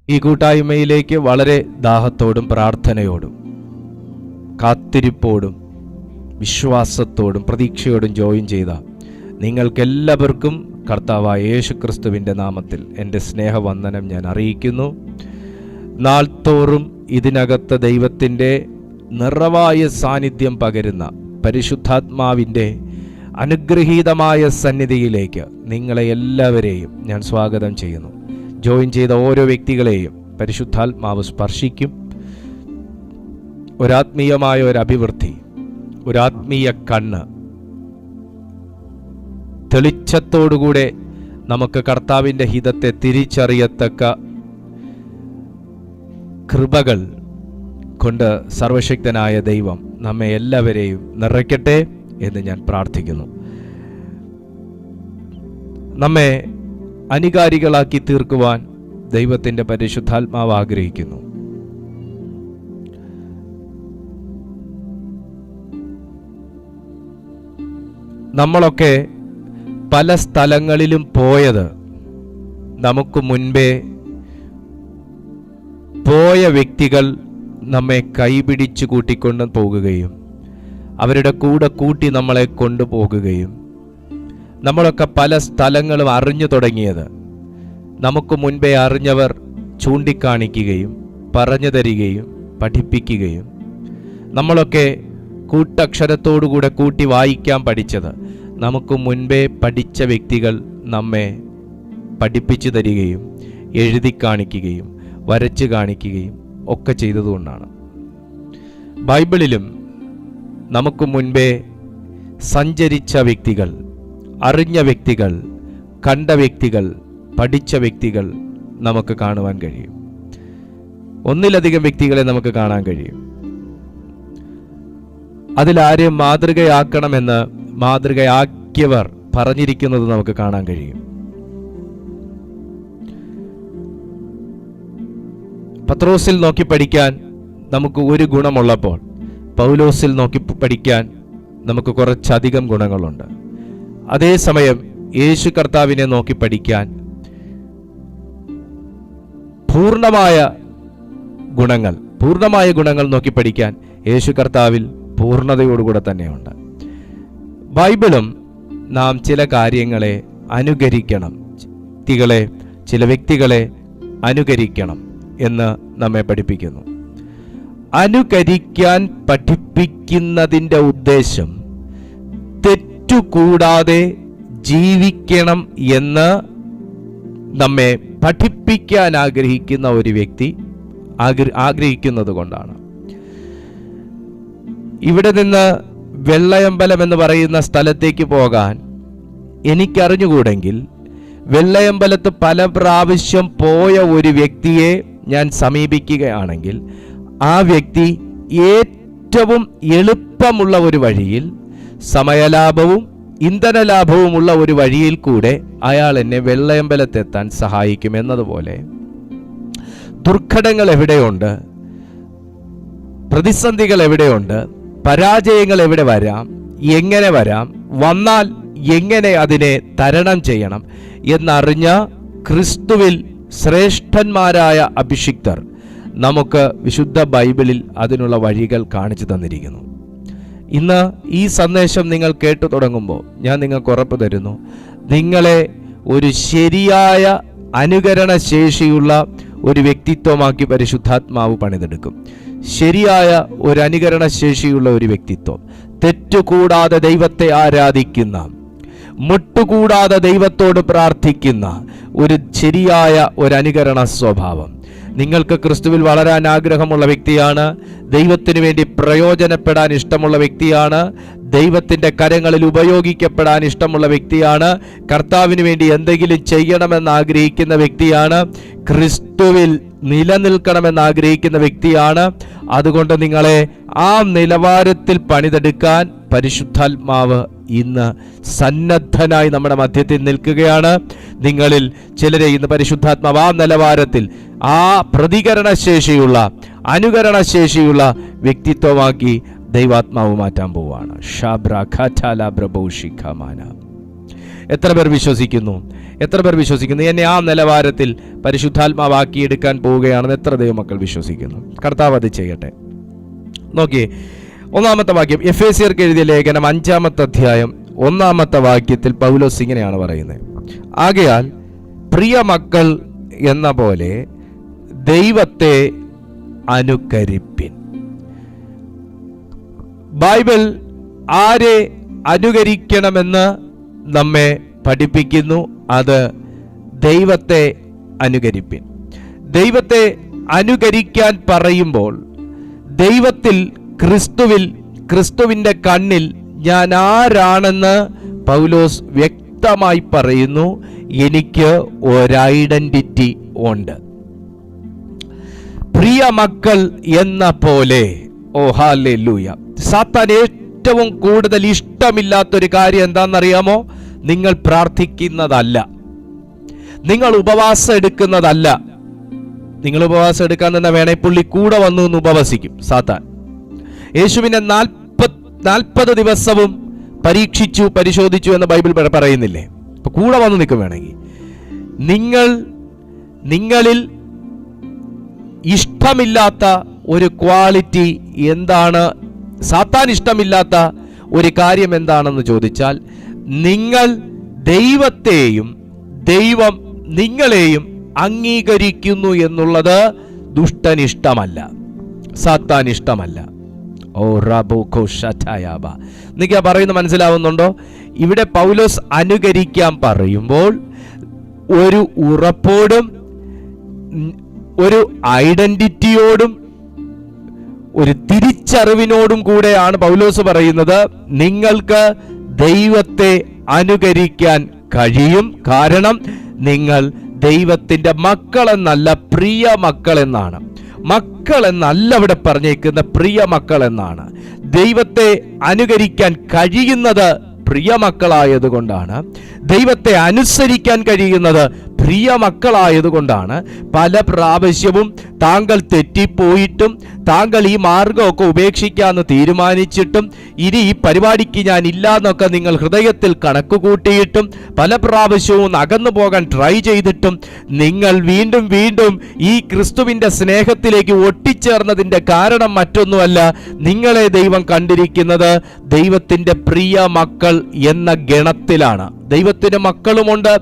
ഈ കൂട്ടായ്മയിലേക്ക് വളരെ ദാഹത്തോടും പ്രാർത്ഥനയോടും കാത്തിരിപ്പോടും വിശ്വാസത്തോടും പ്രതീക്ഷയോടും ജോയിൻ ചെയ്ത നിങ്ങൾക്കെല്ലാവർക്കും കർത്താവായ യേശുക്രിസ്തുവിൻ്റെ നാമത്തിൽ എൻ്റെ സ്നേഹവന്ദനം ഞാൻ അറിയിക്കുന്നു. നാൾത്തോറും ഇതിനകത്ത് ദൈവത്തിൻ്റെ നിറവായ സാന്നിധ്യം പകരുന്ന പരിശുദ്ധാത്മാവിൻ്റെ അനുഗ്രഹീതമായ സന്നിധിയിലേക്ക് നിങ്ങളെ എല്ലാവരെയും ഞാൻ സ്വാഗതം ചെയ്യുന്നു. ജോയിൻ ചെയ്ത ഓരോ വ്യക്തികളെയും പരിശുദ്ധാത്മാവ് സ്പർശിക്കും. ഒരാത്മീയമായ ഒരഭിവൃദ്ധി, ഒരാത്മീയ കണ്ണ്, തെളിച്ചത്തോടുകൂടെ നമുക്ക് കർത്താവിൻ്റെ ഹിതത്തെ തിരിച്ചറിയത്തക്ക കൃപകൾ കൊണ്ട് സർവശക്തനായ ദൈവം നമ്മെ എല്ലാവരെയും നിറയ്ക്കട്ടെ എന്ന് ഞാൻ പ്രാർത്ഥിക്കുന്നു. നമ്മെ അനുകാരികളാക്കി തീർക്കുവാൻ ദൈവത്തിൻ്റെ പരിശുദ്ധാത്മാവ് ആഗ്രഹിക്കുന്നു. നമ്മളൊക്കെ പല സ്ഥലങ്ങളിലും പോയത് നമുക്ക് മുൻപേ പോയ വ്യക്തികൾ നമ്മെ കൈപിടിച്ചു കൂട്ടിക്കൊണ്ട് പോകുകയും അവരുടെ കൂടെ കൂട്ടി നമ്മളെ കൊണ്ടുപോകുകയും നമ്മളൊക്കെ പല സ്ഥലങ്ങളും അറിഞ്ഞു തുടങ്ങിയത് നമുക്ക് മുൻപേ അറിഞ്ഞവർ ചൂണ്ടിക്കാണിക്കുകയും പറഞ്ഞു തരികയും പഠിപ്പിക്കുകയും നമ്മളൊക്കെ കൂട്ടക്ഷരത്തോടുകൂടെ കൂട്ടി വായിക്കാൻ പഠിച്ചത് നമുക്ക് മുൻപേ പഠിച്ച വ്യക്തികൾ നമ്മെ പഠിപ്പിച്ചു തരികയും എഴുതി കാണിക്കുകയും വരച്ച് കാണിക്കുകയും ഒക്കെ ചെയ്തതുകൊണ്ടാണ്. ബൈബിളിലും നമുക്ക് മുൻപേ സഞ്ചരിച്ച വ്യക്തികൾ, അറിഞ്ഞ വ്യക്തികൾ, കണ്ട വ്യക്തികൾ, പഠിച്ച വ്യക്തികൾ നമുക്ക് കാണുവാൻ കഴിയും. ഒന്നിലധികം വ്യക്തികളെ നമുക്ക് കാണാൻ കഴിയും. അതിലാരെയും മാതൃകയാക്കണമെന്ന് മാതൃകയാക്കിയവർ പറഞ്ഞിരിക്കുന്നത് നമുക്ക് കാണാൻ കഴിയും. പത്രോസിൽ നോക്കി പഠിക്കാൻ നമുക്ക് ഒരു ഗുണമുള്ളപ്പോൾ പൗലോസിൽ നോക്കി പഠിക്കാൻ നമുക്ക് കുറച്ചധികം ഗുണങ്ങളുണ്ട്. അതേസമയം യേശു കർത്താവിനെ നോക്കി പഠിക്കാൻ പൂർണ്ണമായ ഗുണങ്ങൾ നോക്കി പഠിക്കാൻ യേശു കർത്താവിൽ പൂർണ്ണതയോടുകൂടെ തന്നെയുണ്ട്. ബൈബിളും നാം ചില കാര്യങ്ങളെ അനുകരിക്കണം, ചില വ്യക്തികളെ അനുകരിക്കണം എന്ന് നമ്മെ പഠിപ്പിക്കുന്നു. അനുകരിക്കാൻ പഠിപ്പിക്കുന്നതിൻ്റെ ഉദ്ദേശം തെറ്റുകൂടാതെ ജീവിക്കണം എന്ന് നമ്മെ പഠിപ്പിക്കാൻ ആഗ്രഹിക്കുന്ന ഒരു വ്യക്തി ആഗ്രഹിക്കുന്നത് കൊണ്ടാണ്. ഇവിടെ നിന്ന് വെള്ളയമ്പലം എന്ന് പറയുന്ന സ്ഥലത്തേക്ക് പോകാൻ എനിക്കറിഞ്ഞുകൂടെങ്കിൽ വെള്ളയമ്പലത്ത് പല പ്രാവശ്യം പോയ ഒരു വ്യക്തിയെ ഞാൻ സമീപിക്കുകയാണെങ്കിൽ ആ വ്യക്തി ഏറ്റവും എളുപ്പമുള്ള ഒരു വഴിയിൽ, സമയലാഭവും ഇന്ധനലാഭവുമുള്ള ഒരു വഴിയിൽ കൂടെ അയാൾ എന്നെ വെള്ളയമ്പലത്തെത്താൻ സഹായിക്കും എന്നതുപോലെ ദുർഘടങ്ങൾ എവിടെയുണ്ട്, പ്രതിസന്ധികൾ എവിടെയുണ്ട്, പരാജയങ്ങൾ എവിടെ വരാം, എങ്ങനെ വരാം, വന്നാൽ എങ്ങനെ അതിനെ തരണം ചെയ്യണം എന്നറിഞ്ഞ ക്രിസ്തുവിൽ ശ്രേഷ്ഠന്മാരായ അഭിഷിക്തർ നമുക്ക് വിശുദ്ധ ബൈബിളിൽ അതിനുള്ള വഴികൾ കാണിച്ചു തന്നിരിക്കുന്നു. ഇന്ന് ഈ സന്ദേശം നിങ്ങൾ കേട്ടു തുടങ്ങുമ്പോൾ ഞാൻ നിങ്ങൾക്ക് ഉറപ്പ് തരുന്നു, നിങ്ങളെ ഒരു ശരിയായ അനുകരണ ശേഷിയുള്ള ഒരു വ്യക്തിത്വമാക്കി പരിശുദ്ധാത്മാവ് പണിതെടുക്കും. ശരിയായ ഒരു അനുകരണ ശേഷിയുള്ള ഒരു വ്യക്തിത്വം, തെറ്റുകൂടാതെ ദൈവത്തെ ആരാധിക്കുന്ന, മുട്ടുകൂടാതെ ദൈവത്തോട് പ്രാർത്ഥിക്കുന്ന ഒരു ശരിയായ ഒരു അനുകരണ സ്വഭാവം. നിങ്ങൾക്ക് ക്രിസ്തുവിൽ വളരാൻ ആഗ്രഹമുള്ള വ്യക്തിയാണ്, ദൈവത്തിന് വേണ്ടി പ്രയോജനപ്പെടാൻ ഇഷ്ടമുള്ള വ്യക്തിയാണ്, ദൈവത്തിൻ്റെ കരങ്ങളിൽ ഉപയോഗിക്കപ്പെടാൻ ഇഷ്ടമുള്ള വ്യക്തിയാണ്, കർത്താവിന് വേണ്ടി എന്തെങ്കിലും ചെയ്യണമെന്ന് ആഗ്രഹിക്കുന്ന വ്യക്തിയാണ്, ക്രിസ്തുവിൽ നിലനിൽക്കണമെന്ന് ആഗ്രഹിക്കുന്ന വ്യക്തിയാണ്. അതുകൊണ്ട് നിങ്ങളെ ആ നിലവാരത്തിൽ പണിതെടുക്കാൻ പരിശുദ്ധാത്മാവ് ഇന്ന് സന്നദ്ധനായി നമ്മുടെ മധ്യത്തിൽ നിൽക്കുകയാണ്. നിങ്ങളിൽ ചിലരെ ഇന്ന് പരിശുദ്ധാത്മാവ് ആ നിലവാരത്തിൽ, ആ പ്രതികരണശേഷിയുള്ള, അനുകരണശേഷിയുള്ള വ്യക്തിത്വമാക്കി ദൈവാത്മാവ് മാറ്റാൻ പോവുകയാണ്. എത്ര പേർ വിശ്വസിക്കുന്നു? എന്നെ ആ നിലവാരത്തിൽ പരിശുദ്ധാത്മാവാക്കിയെടുക്കാൻ പോവുകയാണെന്ന് എത്ര ദൈവമക്കൾ വിശ്വസിക്കുന്നു? കർത്താവ് അത് ചെയ്യട്ടെ. നോക്കിയേ, 1-ാമത്തെ വാക്യം, എഫേസ്യർക്ക് എഴുതിയ ലേഖനം 5-ാമത്തെ അധ്യായം 1-ാമത്തെ വാക്യത്തിൽ പൗലോസ് ഇങ്ങനെയാണ് പറയുന്നത്: ആകയാൽ പ്രിയ മക്കൾ എന്ന പോലെ ദൈവത്തെ അനുകരിപ്പിൻ. ബൈബിൾ ആരെ അനുകരിക്കണമെന്ന് നമ്മെ പഠിപ്പിക്കുന്നു? അത് ദൈവത്തെ അനുകരിപ്പിൻ. ദൈവത്തെ അനുകരിക്കാൻ പറയുമ്പോൾ ദൈവത്തിൽ, ക്രിസ്തുവിൻ്റെ കണ്ണിൽ ഞാൻ ആരാണെന്ന് പൗലോസ് വ്യക്തമായി പറയുന്നു. എനിക്ക് ഒരൈഡന്റിറ്റി ഉണ്ട്. പ്രിയ മക്കൾ എന്ന പോലെ. ഓ ഹല്ലേലൂയ. സാത്താൻ ഏറ്റവും കൂടുതൽ ഇഷ്ടമില്ലാത്തൊരു കാര്യം എന്താണെന്നറിയാമോ? നിങ്ങൾ പ്രാർത്ഥിക്കുന്നതല്ല, നിങ്ങൾ ഉപവാസം എടുക്കുന്നതല്ല. നിങ്ങൾ ഉപവാസം എടുക്കാൻ തന്നെ വേണേ പുള്ളി കൂടെ വന്നു എന്ന് ഉപവസിക്കും സാത്താൻ. യേശുവിനെ 40 ദിവസവും പരീക്ഷിച്ചു, പരിശോധിച്ചു എന്ന് ബൈബിൾ പറയുന്നില്ലേ? അപ്പൊ കൂടെ വന്ന് നിൽക്കും വേണമെങ്കിൽ. നിങ്ങളിൽ ഇഷ്ടമില്ലാത്ത ഒരു ക്വാളിറ്റി എന്താണ്? സാത്താൻ ഇഷ്ടമില്ലാത്ത ഒരു കാര്യം എന്താണെന്ന് ചോദിച്ചാൽ, നിങ്ങൾ ദൈവത്തെയും ദൈവം നിങ്ങളെയും അംഗീകരിക്കുന്നു എന്നുള്ളത് ദുഷ്ടന് ഇഷ്ടമല്ല, സാത്താൻ ഇഷ്ടമല്ല. ഓ റബോകോ ഷതയാബ. നിങ്ങൾക്ക് പറയുന്നത് മനസ്സിലാവുന്നുണ്ടോ? ഇവിടെ പൗലോസ് അനുകരിക്കാൻ പറയുമ്പോൾ ഒരു ഉറപ്പോടും ഒരു ഐഡന്റിറ്റിയോടും ഒരു തിരിച്ചറിവിനോടും കൂടെയാണ് പൗലോസ് പറയുന്നത്, നിങ്ങൾക്ക് ദൈവത്തെ അനുകരിക്കാൻ കഴിയും. കാരണം നിങ്ങൾ ദൈവത്തിന്റെ മക്കളെന്നല്ല, പ്രിയ മക്കൾ എന്നാണ്. മക്കൾ എന്നല്ല ഇവിടെ പറഞ്ഞേക്കുന്ന, പ്രിയ മക്കൾ എന്നാണ്. ദൈവത്തെ അനുകരിക്കാൻ കഴിയുന്നത് പ്രിയ മക്കളായതുകൊണ്ടാണ്. ദൈവത്തെ അനുസരിക്കാൻ കഴിയുന്നത് പ്രിയ മക്കളായതുകൊണ്ടാണ്. പല പ്രാവശ്യവും താങ്കൾ തെറ്റിപ്പോയിട്ടും താങ്കൾ ഈ മാർഗമൊക്കെ ഉപേക്ഷിക്കാമെന്ന് തീരുമാനിച്ചിട്ടും ഇനി ഈ പരിപാടിക്ക് ഞാൻ ഇല്ലാന്നൊക്കെ നിങ്ങൾ ഹൃദയത്തിൽ കണക്ക് കൂട്ടിയിട്ടും പല പ്രാവശ്യവും അകന്നു പോകാൻ ട്രൈ ചെയ്തിട്ടും നിങ്ങൾ വീണ്ടും വീണ്ടും ഈ ക്രിസ്തുവിൻ്റെ സ്നേഹത്തിലേക്ക് ഒട്ടിച്ചേർന്നതിൻ്റെ കാരണം മറ്റൊന്നുമല്ല, നിങ്ങളെ ദൈവം കണ്ടിരിക്കുന്നത് ദൈവത്തിൻ്റെ പ്രിയ മക്കൾ എന്ന ഗണത്തിലാണ്. ദൈവത്തിന് മക്കളുമുണ്ട്,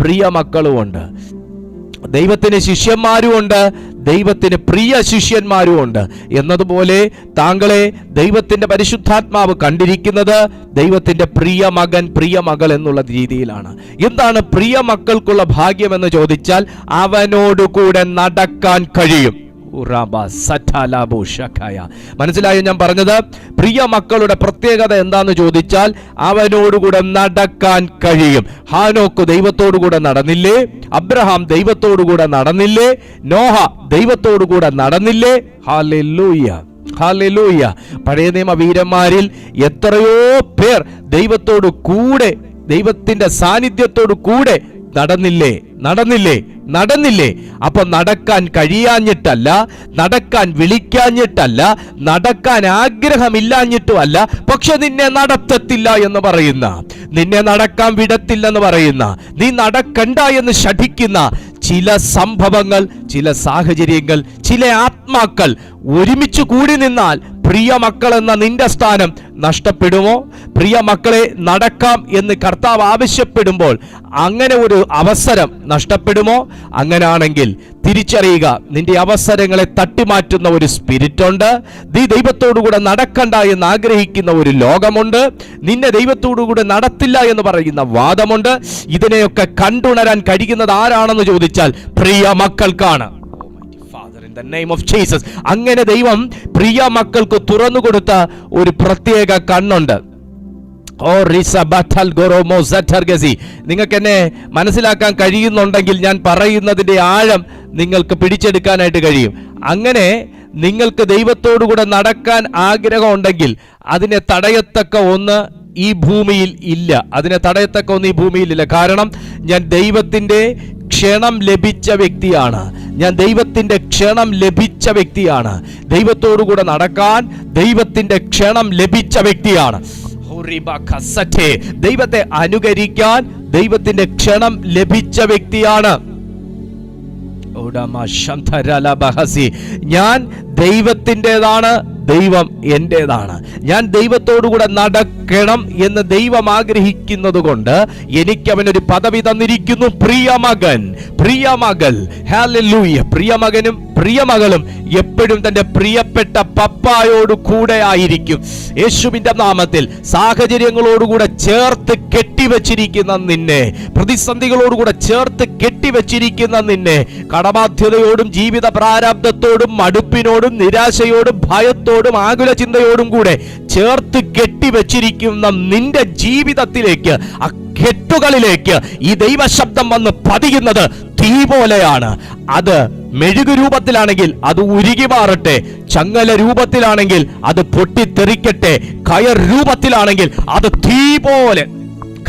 പ്രിയ മക്കളുമുണ്ട്. ദൈവത്തിന് ശിഷ്യന്മാരുമുണ്ട്, ദൈവത്തിന് പ്രിയ ശിഷ്യന്മാരുമുണ്ട്. എന്നതുപോലെ താങ്കളെ ദൈവത്തിന്റെ പരിശുദ്ധാത്മാവ് കണ്ടിരിക്കുന്നത് ദൈവത്തിന്റെ പ്രിയ മകൻ, പ്രിയ മകൾ എന്നുള്ള രീതിയിലാണ്. എന്താണ് പ്രിയ മക്കൾക്കുള്ള ഭാഗ്യം എന്ന് ചോദിച്ചാൽ, അവനോടുകൂടെ നടക്കാൻ കഴിയും. മനസ്സിലായോ ഞാൻ പറഞ്ഞത്? പ്രിയ മക്കളുടെ പ്രത്യേകത എന്താന്ന് ചോദിച്ചാൽ, അവനോടുകൂടെ നടക്കാൻ കഴിയും. ഹാനോക്ക് ദൈവത്തോടുകൂടെ നടന്നില്ലേ? അബ്രഹാം ദൈവത്തോടുകൂടെ നടന്നില്ലേ? നോഹ ദൈവത്തോടുകൂടെ നടന്നില്ലേ? ഹല്ലേലൂയ, ഹല്ലേലൂയ. പഴയ നിയമ വീരന്മാരിൽ എത്രയോ പേർ ദൈവത്തോടു കൂടെ, ദൈവത്തിന്റെ സാന്നിധ്യത്തോടു കൂടെ നടന്നില്ലേ? അപ്പൊ നടക്കാൻ കഴിയാഞ്ഞിട്ടല്ല, നടക്കാൻ വിളിക്കാഞ്ഞിട്ടല്ല, നടക്കാൻ ആഗ്രഹമില്ലാഞ്ഞിട്ടുമല്ല, പക്ഷെ നിന്നെ നടത്തത്തില്ല എന്ന് പറയുന്ന, നിന്നെ നടക്കാൻ വിടത്തില്ലെന്ന് പറയുന്ന, നീ നടക്കണ്ട എന്ന് ശഠിക്കുന്ന ചില സംഭവങ്ങൾ, ചില സാഹചര്യങ്ങൾ, ചില ആത്മാക്കൾ ഒരുമിച്ച് കൂടി നിന്നാൽ പ്രിയ മക്കൾ എന്ന നിന്റെ സ്ഥാനം നഷ്ടപ്പെടുമോ? പ്രിയ മക്കളെ നടക്കാം എന്ന് കർത്താവ് ആവശ്യപ്പെടുമ്പോൾ അങ്ങനെ ഒരു അവസരം നഷ്ടപ്പെടുമോ? അങ്ങനാണെങ്കിൽ തിരിച്ചറിയുക, നിന്റെ അവസരങ്ങളെ തട്ടിമാറ്റുന്ന ഒരു സ്പിരിറ്റ് ഉണ്ട്. നീ ദൈവത്തോടുകൂടെ നടക്കണ്ട എന്ന് ആഗ്രഹിക്കുന്ന ഒരു ലോകമുണ്ട്. നിന്നെ ദൈവത്തോടുകൂടെ നടത്തില്ല എന്ന് പറയുന്ന വാദമുണ്ട്. ഇതിനെയൊക്കെ കണ്ടുണരാൻ കഴിയുന്നത് ആരാണെന്ന് ചോദിച്ചാൽ പ്രിയ മക്കൾക്കാണ്. The name of Jesus. അങ്ങനെ ദൈവം പ്രിയ മക്കൾക്ക് തുറന്നു കൊടുത്ത ഒരു പ്രത്യേക കണ്ണുണ്ട്. നിങ്ങൾക്ക് എന്നെ മനസ്സിലാക്കാൻ കഴിയുന്നുണ്ടെങ്കിൽ ഞാൻ പറയുന്നതിന്റെ ആഴം നിങ്ങൾക്ക് പിടിച്ചെടുക്കാനായിട്ട് കഴിയും. അങ്ങനെ നിങ്ങൾക്ക് ദൈവത്തോടുകൂടെ നടക്കാൻ ആഗ്രഹം ഉണ്ടെങ്കിൽ അതിനെ തടയത്തക്ക ഒന്ന് ഈ ഭൂമിയിൽ ഇല്ല. കാരണം ഞാൻ ദൈവത്തിന്റെ ക്ഷണം ലഭിച്ച വ്യക്തിയാണ്. ദൈവത്തോടുകൂടെ നടക്കാൻ ദൈവത്തിന്റെ ക്ഷണം ലഭിച്ച വ്യക്തിയാണ്. ദൈവത്തെ അനുകരിക്കാൻ ദൈവത്തിന്റെ ക്ഷണം ലഭിച്ച വ്യക്തിയാണ്. ഞാൻ ദൈവത്തിൻ്റെതാണ്, ദൈവം എന്റേതാണ്. ഞാൻ ദൈവത്തോടുകൂടെ നടക്കണം എന്ന് ദൈവം ആഗ്രഹിക്കുന്നത് കൊണ്ട് എനിക്ക് അവനൊരു പദവി തന്നിരിക്കുന്നു, പ്രിയമകൻ, പ്രിയമകൾ. ഹല്ലേലൂയ. പ്രിയമകനും പ്രിയമകളും എപ്പോഴും തന്റെ പ്രിയപ്പെട്ട പപ്പായോട് കൂടെ ആയിരിക്കും. യേശുവിന്റെ നാമത്തിൽ സാഹചര്യങ്ങളോടുകൂടെ ചേർത്ത് കെട്ടിവെച്ചിരിക്കുന്ന നിന്നെ, പ്രതിസന്ധികളോടുകൂടെ ചേർത്ത് കെട്ടിവെച്ചിരിക്കുന്ന നിന്നെ, കടബാധ്യതയോടും ജീവിത പ്രാരാബ്ദത്തോടും മടുപ്പിനോടും നിരാശയോടും ഭയത്തോടും ആകുല ചിന്തയോടും കൂടെ ചേർത്ത് കെട്ടിവെച്ചിരിക്കുന്ന നിന്റെ ജീവിതത്തിലേക്ക്, ആ കെട്ടുകളിലേക്ക് ഈ ദൈവശബ്ദം വന്ന് പതിയുന്നത് തീ പോലെയാണ്. അത് മെഴുകു രൂപത്തിലാണെങ്കിൽ അത് ഉരുകി മാറട്ടെ, ചങ്ങല രൂപത്തിലാണെങ്കിൽ അത് പൊട്ടിത്തെറിക്കട്ടെ, കയർ രൂപത്തിലാണെങ്കിൽ അത് തീ പോലെ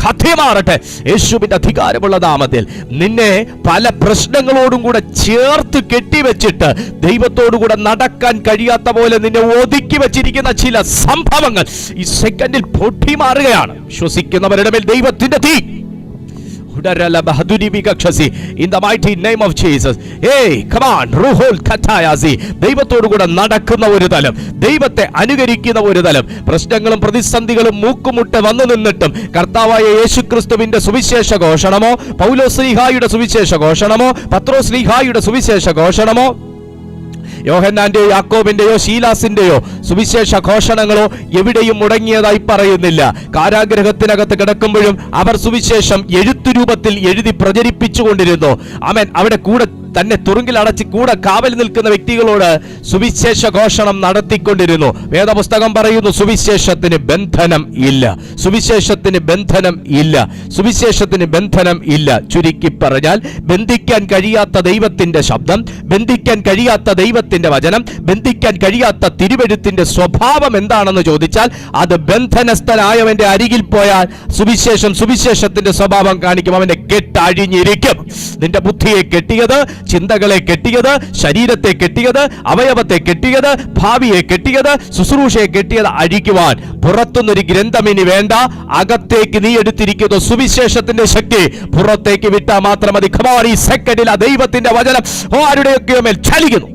കഥമാറട്ടെ. യേശുവിന്റെ അധികാരമുള്ള നാമത്തിൽ നിന്നെ പല പ്രശ്നങ്ങളോടും കൂടെ ചേർത്ത് കെട്ടിവെച്ചിട്ട് ദൈവത്തോടുകൂടെ നടക്കാൻ കഴിയാത്ത പോലെ നിന്നെ ഒതുക്കി വെച്ചിരിക്കുന്ന ചില സംഭവങ്ങൾ ഈ സെക്കൻഡിൽ പൊട്ടിമാറുകയാണ്. ശ്വസിക്കുന്നവരുടെ മേൽ ദൈവത്തിന്റെ തീ. In the mighty name of Jesus. Hey, come on. ദൈവത്തോടുകൂടെ നടക്കുന്ന ഒരു തലം, ദൈവത്തെ അനുകരിക്കുന്ന ഒരു തലം. പ്രശ്നങ്ങളും പ്രതിസന്ധികളും മൂക്കുമുട്ട് വന്നു നിന്നിട്ടും കർത്താവായ യേശുക്രിസ്തുവിന്റെ സുവിശേഷ ഘോഷണമോ, പൗലോസ്ലീഹായുടെ സുവിശേഷ ഘോഷണമോ, പത്രോസ്ലീഹായുടെ സുവിശേഷ ഘോഷണമോ, യോഹന്നാന്റെയോ യാക്കോബിന്റെയോ ശീലാസിന്റെയോ സുവിശേഷ ഘോഷണങ്ങളോ എവിടെയും മുടങ്ങിയതായി പറയുന്നില്ല. കാരാഗ്രഹത്തിനകത്ത് കിടക്കുമ്പോഴും അവർ സുവിശേഷം എഴുത്തുരൂപത്തിൽ എഴുതി പ്രചരിപ്പിച്ചുകൊണ്ടിരുന്നു. ആമേൻ. അവിടെ കൂടെ തന്നെ തുറുങ്കിൽ അടച്ച് കൂടെ കാവൽ നിൽക്കുന്ന വ്യക്തികളോട് സുവിശേഷ ഘോഷണം നടത്തിക്കൊണ്ടിരുന്നു. വേദപുസ്തകം പറയുന്നു സുവിശേഷത്തിന് ബന്ധനം ഇല്ല, സുവിശേഷത്തിന് ബന്ധനം ഇല്ല, സുവിശേഷത്തിന് ബന്ധനം ഇല്ല. ചുരുക്കി പറഞ്ഞാൽ ബന്ധിക്കാൻ കഴിയാത്ത ദൈവത്തിന്റെ ശബ്ദം, ബന്ധിക്കാൻ കഴിയാത്ത ദൈവത്തിന്റെ വചനം, ബന്ധിക്കാൻ കഴിയാത്ത തിരുവെഴുത്തിന്റെ സ്വഭാവം എന്താണെന്ന് ചോദിച്ചാൽ അത് ബന്ധനസ്ഥനായവന്റെ അരികിൽ പോയാൽ സുവിശേഷം സുവിശേഷത്തിന്റെ സ്വഭാവം കാണിക്കും. അവന്റെ കെട്ടഴിഞ്ഞിരിക്കും. നിന്റെ ബുദ്ധിയെ കെട്ടിയത്, ചിന്തകളെ കെട്ടിയത്, ശരീരത്തെ കെട്ടിയത്, അവയവത്തെ കെട്ടിയത്, ഭാവിയെ കെട്ടിയത്, ശുശ്രൂഷയെ കെട്ടിയത് അഴിക്കുവാൻ പുറത്തുനിന്നൊരു ഗ്രന്ഥം ഇനി വേണ്ട. അകത്തേക്ക് നീ എടുത്തിരിക്കുന്ന സുവിശേഷത്തിന്റെ ശക്തി പുറത്തേക്ക് വിട്ടാൽ മാത്രം മതി. ഈ സെക്കൻഡിൽ ആ ദൈവത്തിന്റെ വചനം ആരുടെയൊക്കെയോ മേൽ ചലിക്കുന്നു.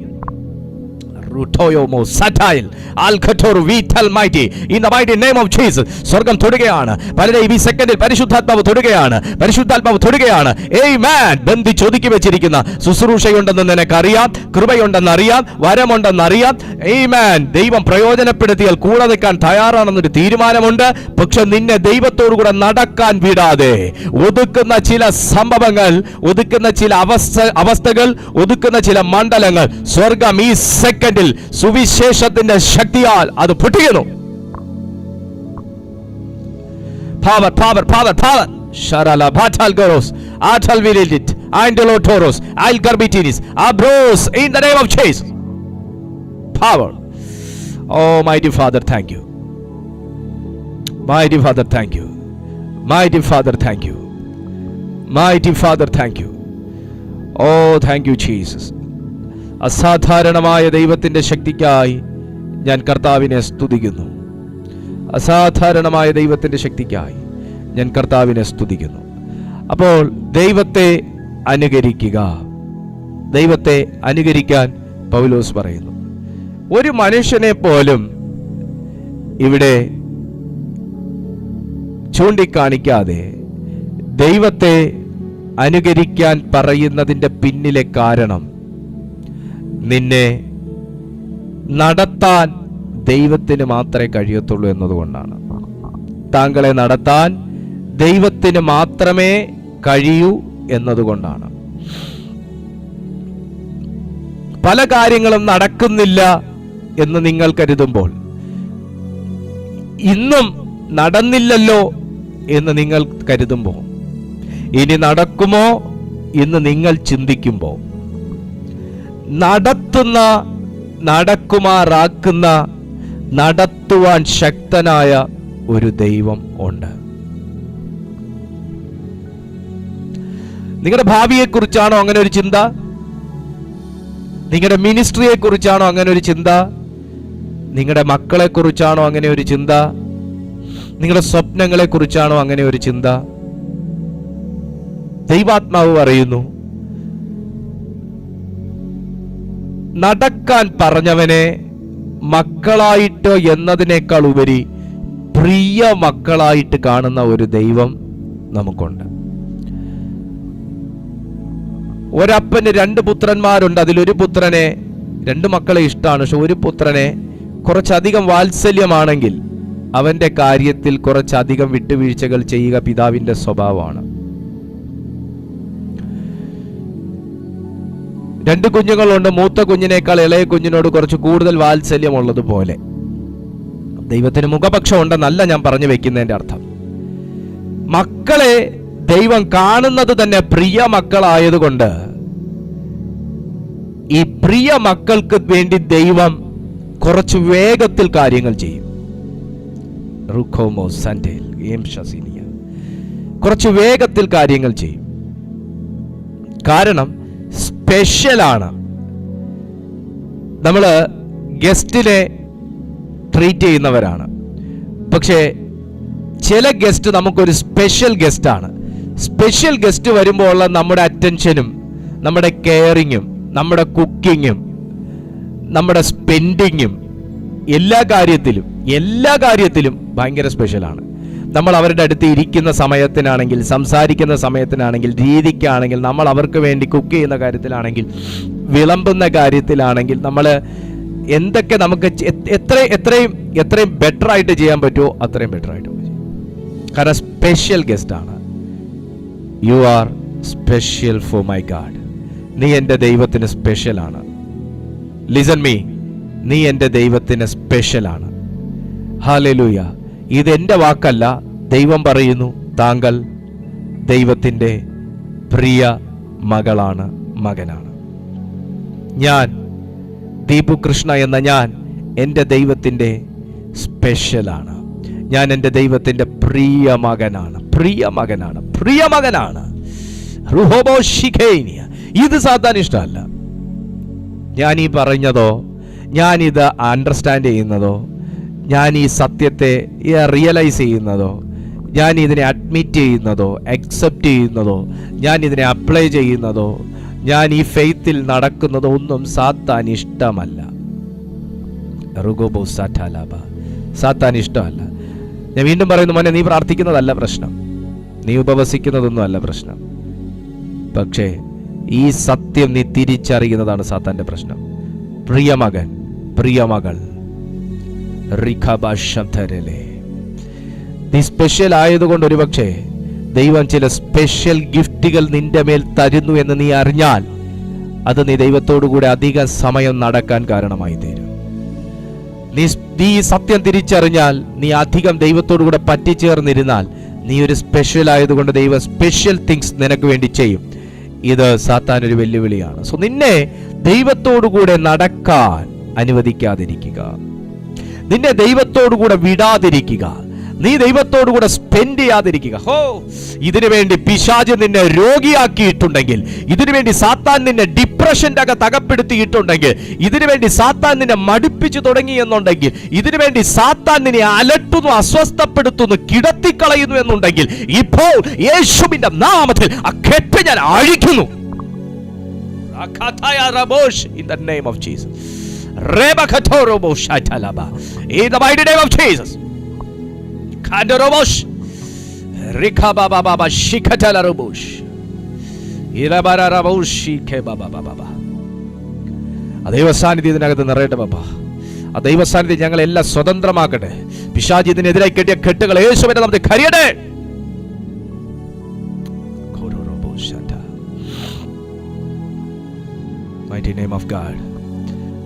സ്വർഗം തൊടുകയാണ്. പലരെയും ഈ സെക്കൻഡിൽ പരിശുദ്ധാത്മാവ് തൊടുകയാണ്, പരിശുദ്ധാത്മാവ് തൊടുകയാണ്. ബന്ധിച്ചൊതുക്കി വെച്ചിരിക്കുന്ന ശുശ്രൂഷയുണ്ടെന്ന് നിനക്കറിയാം, കൃപയുണ്ടെന്നറിയാം, വരമുണ്ടെന്നറിയാം. ദൈവം പ്രയോജനപ്പെടുത്തിയാൽ കൂടെ നിൽക്കാൻ തയ്യാറാണെന്നൊരു തീരുമാനമുണ്ട്. പക്ഷെ നിന്നെ ദൈവത്തോടുകൂടെ നടക്കാൻ വിടാതെ ഒതുക്കുന്ന ചില സംഭവങ്ങൾ, ഒതുക്കുന്ന ചില അവസ്ഥകൾ, ഒതുക്കുന്ന ചില മണ്ഡലങ്ങൾ സ്വർഗം ഈ സെക്കൻഡിൽ സുവിശേഷത്തിന്റെ ശക്തിയാൽ അത് പൊട്ടിക്കുന്നു. Power, power, power, power. Sharala batal goros, atal virilit, andelo toros, al garbitinis, abros in the name of Jesus. Power. Oh, mighty Father, thank you. Mighty Father, thank you. Mighty Father, thank you. Mighty Father, thank you. Oh, thank you, Jesus. അസാധാരണമായ ദൈവത്തിന്റെ ശക്തിക്കായി ഞാൻ കർത്താവിനെ സ്തുതിക്കുന്നു. അസാധാരണമായ ദൈവത്തിന്റെ ശക്തിക്കായി ഞാൻ കർത്താവിനെ സ്തുതിക്കുന്നു. അപ്പോൾ ദൈവത്തെ അനുകരിക്കുക. ദൈവത്തെ അനുകരിക്കാൻ പൗലോസ് പറയുന്നു. ഒരു മനുഷ്യനെ പോലും ഇവിടെ ചൂണ്ടിക്കാണിക്കാതെ ദൈവത്തെ അനുകരിക്കാൻ പറയുന്നതിൻ്റെ പിന്നിലെ കാരണം നിന്നെ നടത്താൻ ദൈവത്തിന് മാത്രമേ കഴിയത്തുള്ളൂ എന്നതുകൊണ്ടാണ്. താങ്കളെ നടത്താൻ ദൈവത്തിന് മാത്രമേ കഴിയൂ എന്നതുകൊണ്ടാണ്. പല കാര്യങ്ങളും നടക്കുന്നില്ല എന്ന് നിങ്ങൾ കരുതുമ്പോൾ, ഇന്നും നടന്നില്ലല്ലോ എന്ന് നിങ്ങൾ കരുതുമ്പോൾ, ഇനി നടക്കുമോ എന്ന് നിങ്ങൾ ചിന്തിക്കുമ്പോൾ, നടത്തുന്ന, നടക്കുമാറാക്കുന്ന, നടത്തുവാൻ ശക്തനായ ഒരു ദൈവം ഉണ്ട്. നിങ്ങളുടെ ഭാവിയെക്കുറിച്ചാണോ അങ്ങനെ ഒരു ചിന്ത? നിങ്ങളുടെ മിനിസ്ട്രിയെ കുറിച്ചാണോ അങ്ങനെ ഒരു ചിന്ത? നിങ്ങളുടെ മക്കളെ കുറിച്ചാണോ അങ്ങനെ ഒരു ചിന്ത? നിങ്ങളുടെ സ്വപ്നങ്ങളെ കുറിച്ചാണോ അങ്ങനെ ഒരു ചിന്ത? ദൈവാത്മാവ് പറയുന്നു, നടക്കാൻ പറഞ്ഞവനെ മക്കളായിട്ട് എന്നതിനേക്കാൾ ഉപരി പ്രിയ മക്കളായിട്ട് കാണുന്ന ഒരു ദൈവം നമുക്കുണ്ട്. ഒരപ്പന് 2 പുത്രന്മാരുണ്ട്. അതിലൊരു പുത്രനെ 2 മക്കളെ ഇഷ്ടമാണ്, പക്ഷെ ഒരു പുത്രനെ കുറച്ചധികം വാത്സല്യമാണെങ്കിൽ അവന്റെ കാര്യത്തിൽ കുറച്ചധികം വിട്ടുവീഴ്ചകൾ ചെയ്യുക പിതാവിന്റെ സ്വഭാവമാണ്. 2 കുഞ്ഞുങ്ങളുണ്ട്. മൂത്ത കുഞ്ഞിനേക്കാൾ ഇളയ കുഞ്ഞിനോട് കുറച്ച് കൂടുതൽ വാത്സല്യമുള്ളതുപോലെ ദൈവത്തിന് മുഖപക്ഷം ഉണ്ടെന്നല്ല ഞാൻ പറഞ്ഞു വെക്കുന്നതിന്റെ അർത്ഥം. മക്കളെ ദൈവം കാണുന്നത് തന്നെ പ്രിയ മക്കളായതുകൊണ്ട് ഈ പ്രിയ മക്കൾക്ക് വേണ്ടി ദൈവം കുറച്ച് വേഗത്തിൽ കാര്യങ്ങൾ ചെയ്യും. കുറച്ച് വേഗത്തിൽ കാര്യങ്ങൾ ചെയ്യും. കാരണം സ്പെഷ്യലാണ്. നമ്മൾ ഗസ്റ്റിനെ ട്രീറ്റ് ചെയ്യുന്നവരാണ്, പക്ഷേ ചില ഗസ്റ്റ് നമുക്കൊരു സ്പെഷ്യൽ ഗസ്റ്റാണ്. സ്പെഷ്യൽ ഗസ്റ്റ് വരുമ്പോൾ നമ്മുടെ അറ്റൻഷനും നമ്മുടെ കെയറിങ്ങും നമ്മുടെ കുക്കിങ്ങും നമ്മുടെ സ്പെൻഡിങ്ങും എല്ലാ കാര്യത്തിലും ഭയങ്കര സ്പെഷ്യലാണ്. നമ്മൾ അവരുടെ അടുത്ത് ഇരിക്കുന്ന സമയത്തിനാണെങ്കിൽ, സംസാരിക്കുന്ന സമയത്തിനാണെങ്കിൽ, രീതിക്കാണെങ്കിൽ, നമ്മൾ അവർക്ക് വേണ്ടി കുക്ക് ചെയ്യുന്ന കാര്യത്തിലാണെങ്കിൽ, വിളമ്പുന്ന കാര്യത്തിലാണെങ്കിൽ, നമ്മൾ എന്തൊക്കെ നമുക്ക് എത്രയും ബെറ്റർ ആയിട്ട് ചെയ്യാൻ പറ്റുമോ അത്രയും ബെറ്റർ ആയിട്ട് ചെയ്യും. കാരണം സ്പെഷ്യൽ ഗസ്റ്റ് ആണ്. U are special for my God. നീ എൻ്റെ ദൈവത്തിന് സ്പെഷ്യലാണ്. ലിസൺ മീ, നീ എൻ്റെ ദൈവത്തിന് സ്പെഷ്യലാണ്. ഹല്ലേലൂയ. ഇതെൻ്റെ വാക്കല്ല, ദൈവം പറയുന്നു, താങ്കൾ ദൈവത്തിൻ്റെ പ്രിയ മകളാണ്, മകനാണ്. ഞാൻ ദീപു കൃഷ്ണ എന്ന ഞാൻ എൻ്റെ ദൈവത്തിൻ്റെ സ്പെഷ്യലാണ്. ഞാൻ എൻ്റെ ദൈവത്തിൻ്റെ പ്രിയ മകനാണ്. ഇത് സാത്താൻ ഇഷ്ടമല്ല. ഞാൻ ഈ പറഞ്ഞതോ, ഞാനിത് അണ്ടർസ്റ്റാൻഡ് ചെയ്യുന്നതോ, ഞാൻ ഈ സത്യത്തെ റിയലൈസ് ചെയ്യുന്നതോ, ഞാൻ ഇതിനെ അഡ്മിറ്റ് ചെയ്യുന്നതോ, അക്സെപ്റ്റ് ചെയ്യുന്നതോ, ഞാൻ ഇതിനെ അപ്ലൈ ചെയ്യുന്നതോ, ഞാൻ ഈ ഫെയ്ത്തിൽ നടക്കുന്നതോ ഒന്നും സാത്താൻ ഇഷ്ടമല്ല. സാത്താൻ ഇഷ്ടമല്ല. ഞാൻ വീണ്ടും പറയുന്നു, മോനെ, നീ പ്രാർത്ഥിക്കുന്നതല്ല പ്രശ്നം, നീ ഉപവസിക്കുന്നതൊന്നും അല്ല പ്രശ്നം. പക്ഷേ ഈ സത്യം നീ തിരിച്ചറിയുന്നതാണ് സാത്താന്റെ പ്രശ്നം. പ്രിയമകൻ, പ്രിയമകൾ, നീ സ്പെഷ്യൽ ആയതുകൊണ്ട് ഒരുപക്ഷെ ദൈവം ചില സ്പെഷ്യൽ ഗിഫ്റ്റുകൾ നിന്റെ മേൽ തരുന്നു എന്ന് നീ അറിഞ്ഞാൽ അത് നീ ദൈവത്തോടു കൂടെ അധിക സമയം നടക്കാൻ കാരണമായി തീരും. നീ സത്യം തിരിച്ചറിഞ്ഞാൽ, നീ അധികം ദൈവത്തോടു കൂടെ പറ്റിച്ചേർന്നിരുന്നാൽ, നീ ഒരു സ്പെഷ്യൽ ആയതുകൊണ്ട് ദൈവം സ്പെഷ്യൽ തിങ്സ് നിനക്ക് വേണ്ടി ചെയ്യും. ഇത് സാത്താൻ ഒരു വെല്ലുവിളിയാണ്. സോ നിന്നെ ദൈവത്തോടു കൂടെ നടക്കാൻ അനുവദിക്കാതിരിക്കുക, നിന്നെ ദൈവത്തോടു കൂടെ വിടാതിരിക്കുക, നീ ദൈവത്തോടു കൂടെ സ്പെൻഡ് ചെയ്യാതിരിക്കുക. ഇതിനു വേണ്ടി പിശാച് നിന്നെ രോഗിയാക്കിയിട്ടുണ്ടെങ്കിൽ, ഇതിനു വേണ്ടി സാത്താൻ നിന്നെ ഡിപ്രഷന്റെ അകത്ത് അകപ്പെടുത്തിയിട്ടുണ്ടെങ്കിൽ, ഇതിനു വേണ്ടി സാത്താൻ നിന്നെ മടുപ്പിച്ചു തുടങ്ങി എന്നുണ്ടെങ്കിൽ, ഇതിനു വേണ്ടി സാത്താൻ നിന്നെ അലട്ടുന്നു, അസ്വസ്ഥപ്പെടുത്തുന്നു, കിടത്തിക്കളയുന്നു എന്നുണ്ടെങ്കിൽ, ഇപ്പോൾ യേശുവിന്റെ നാമത്തിൽ ആ കെട്ട് ഞാൻ അഴിക്കുന്നു. In the name of Jesus. In the mighty name of Jesus. Kandorobosh. Rikababa shikatalarobosh. Irabarabosh shikebaba. ആ ദൈവസാന്നിധ്യം ഇതിനകത്ത് നിറയട്ടെ ബാബ. ആ ദൈവസാന്നിധ്യം ഞങ്ങളെല്ലാം സ്വതന്ത്രമാക്കട്ടെ. പിശാച് ഇതിനെതിരായി കെട്ടിയ കെട്ടുകൾ യേശുവിന്റെ നാമത്തിൽ കരിയട്ടെ. Mighty name of God.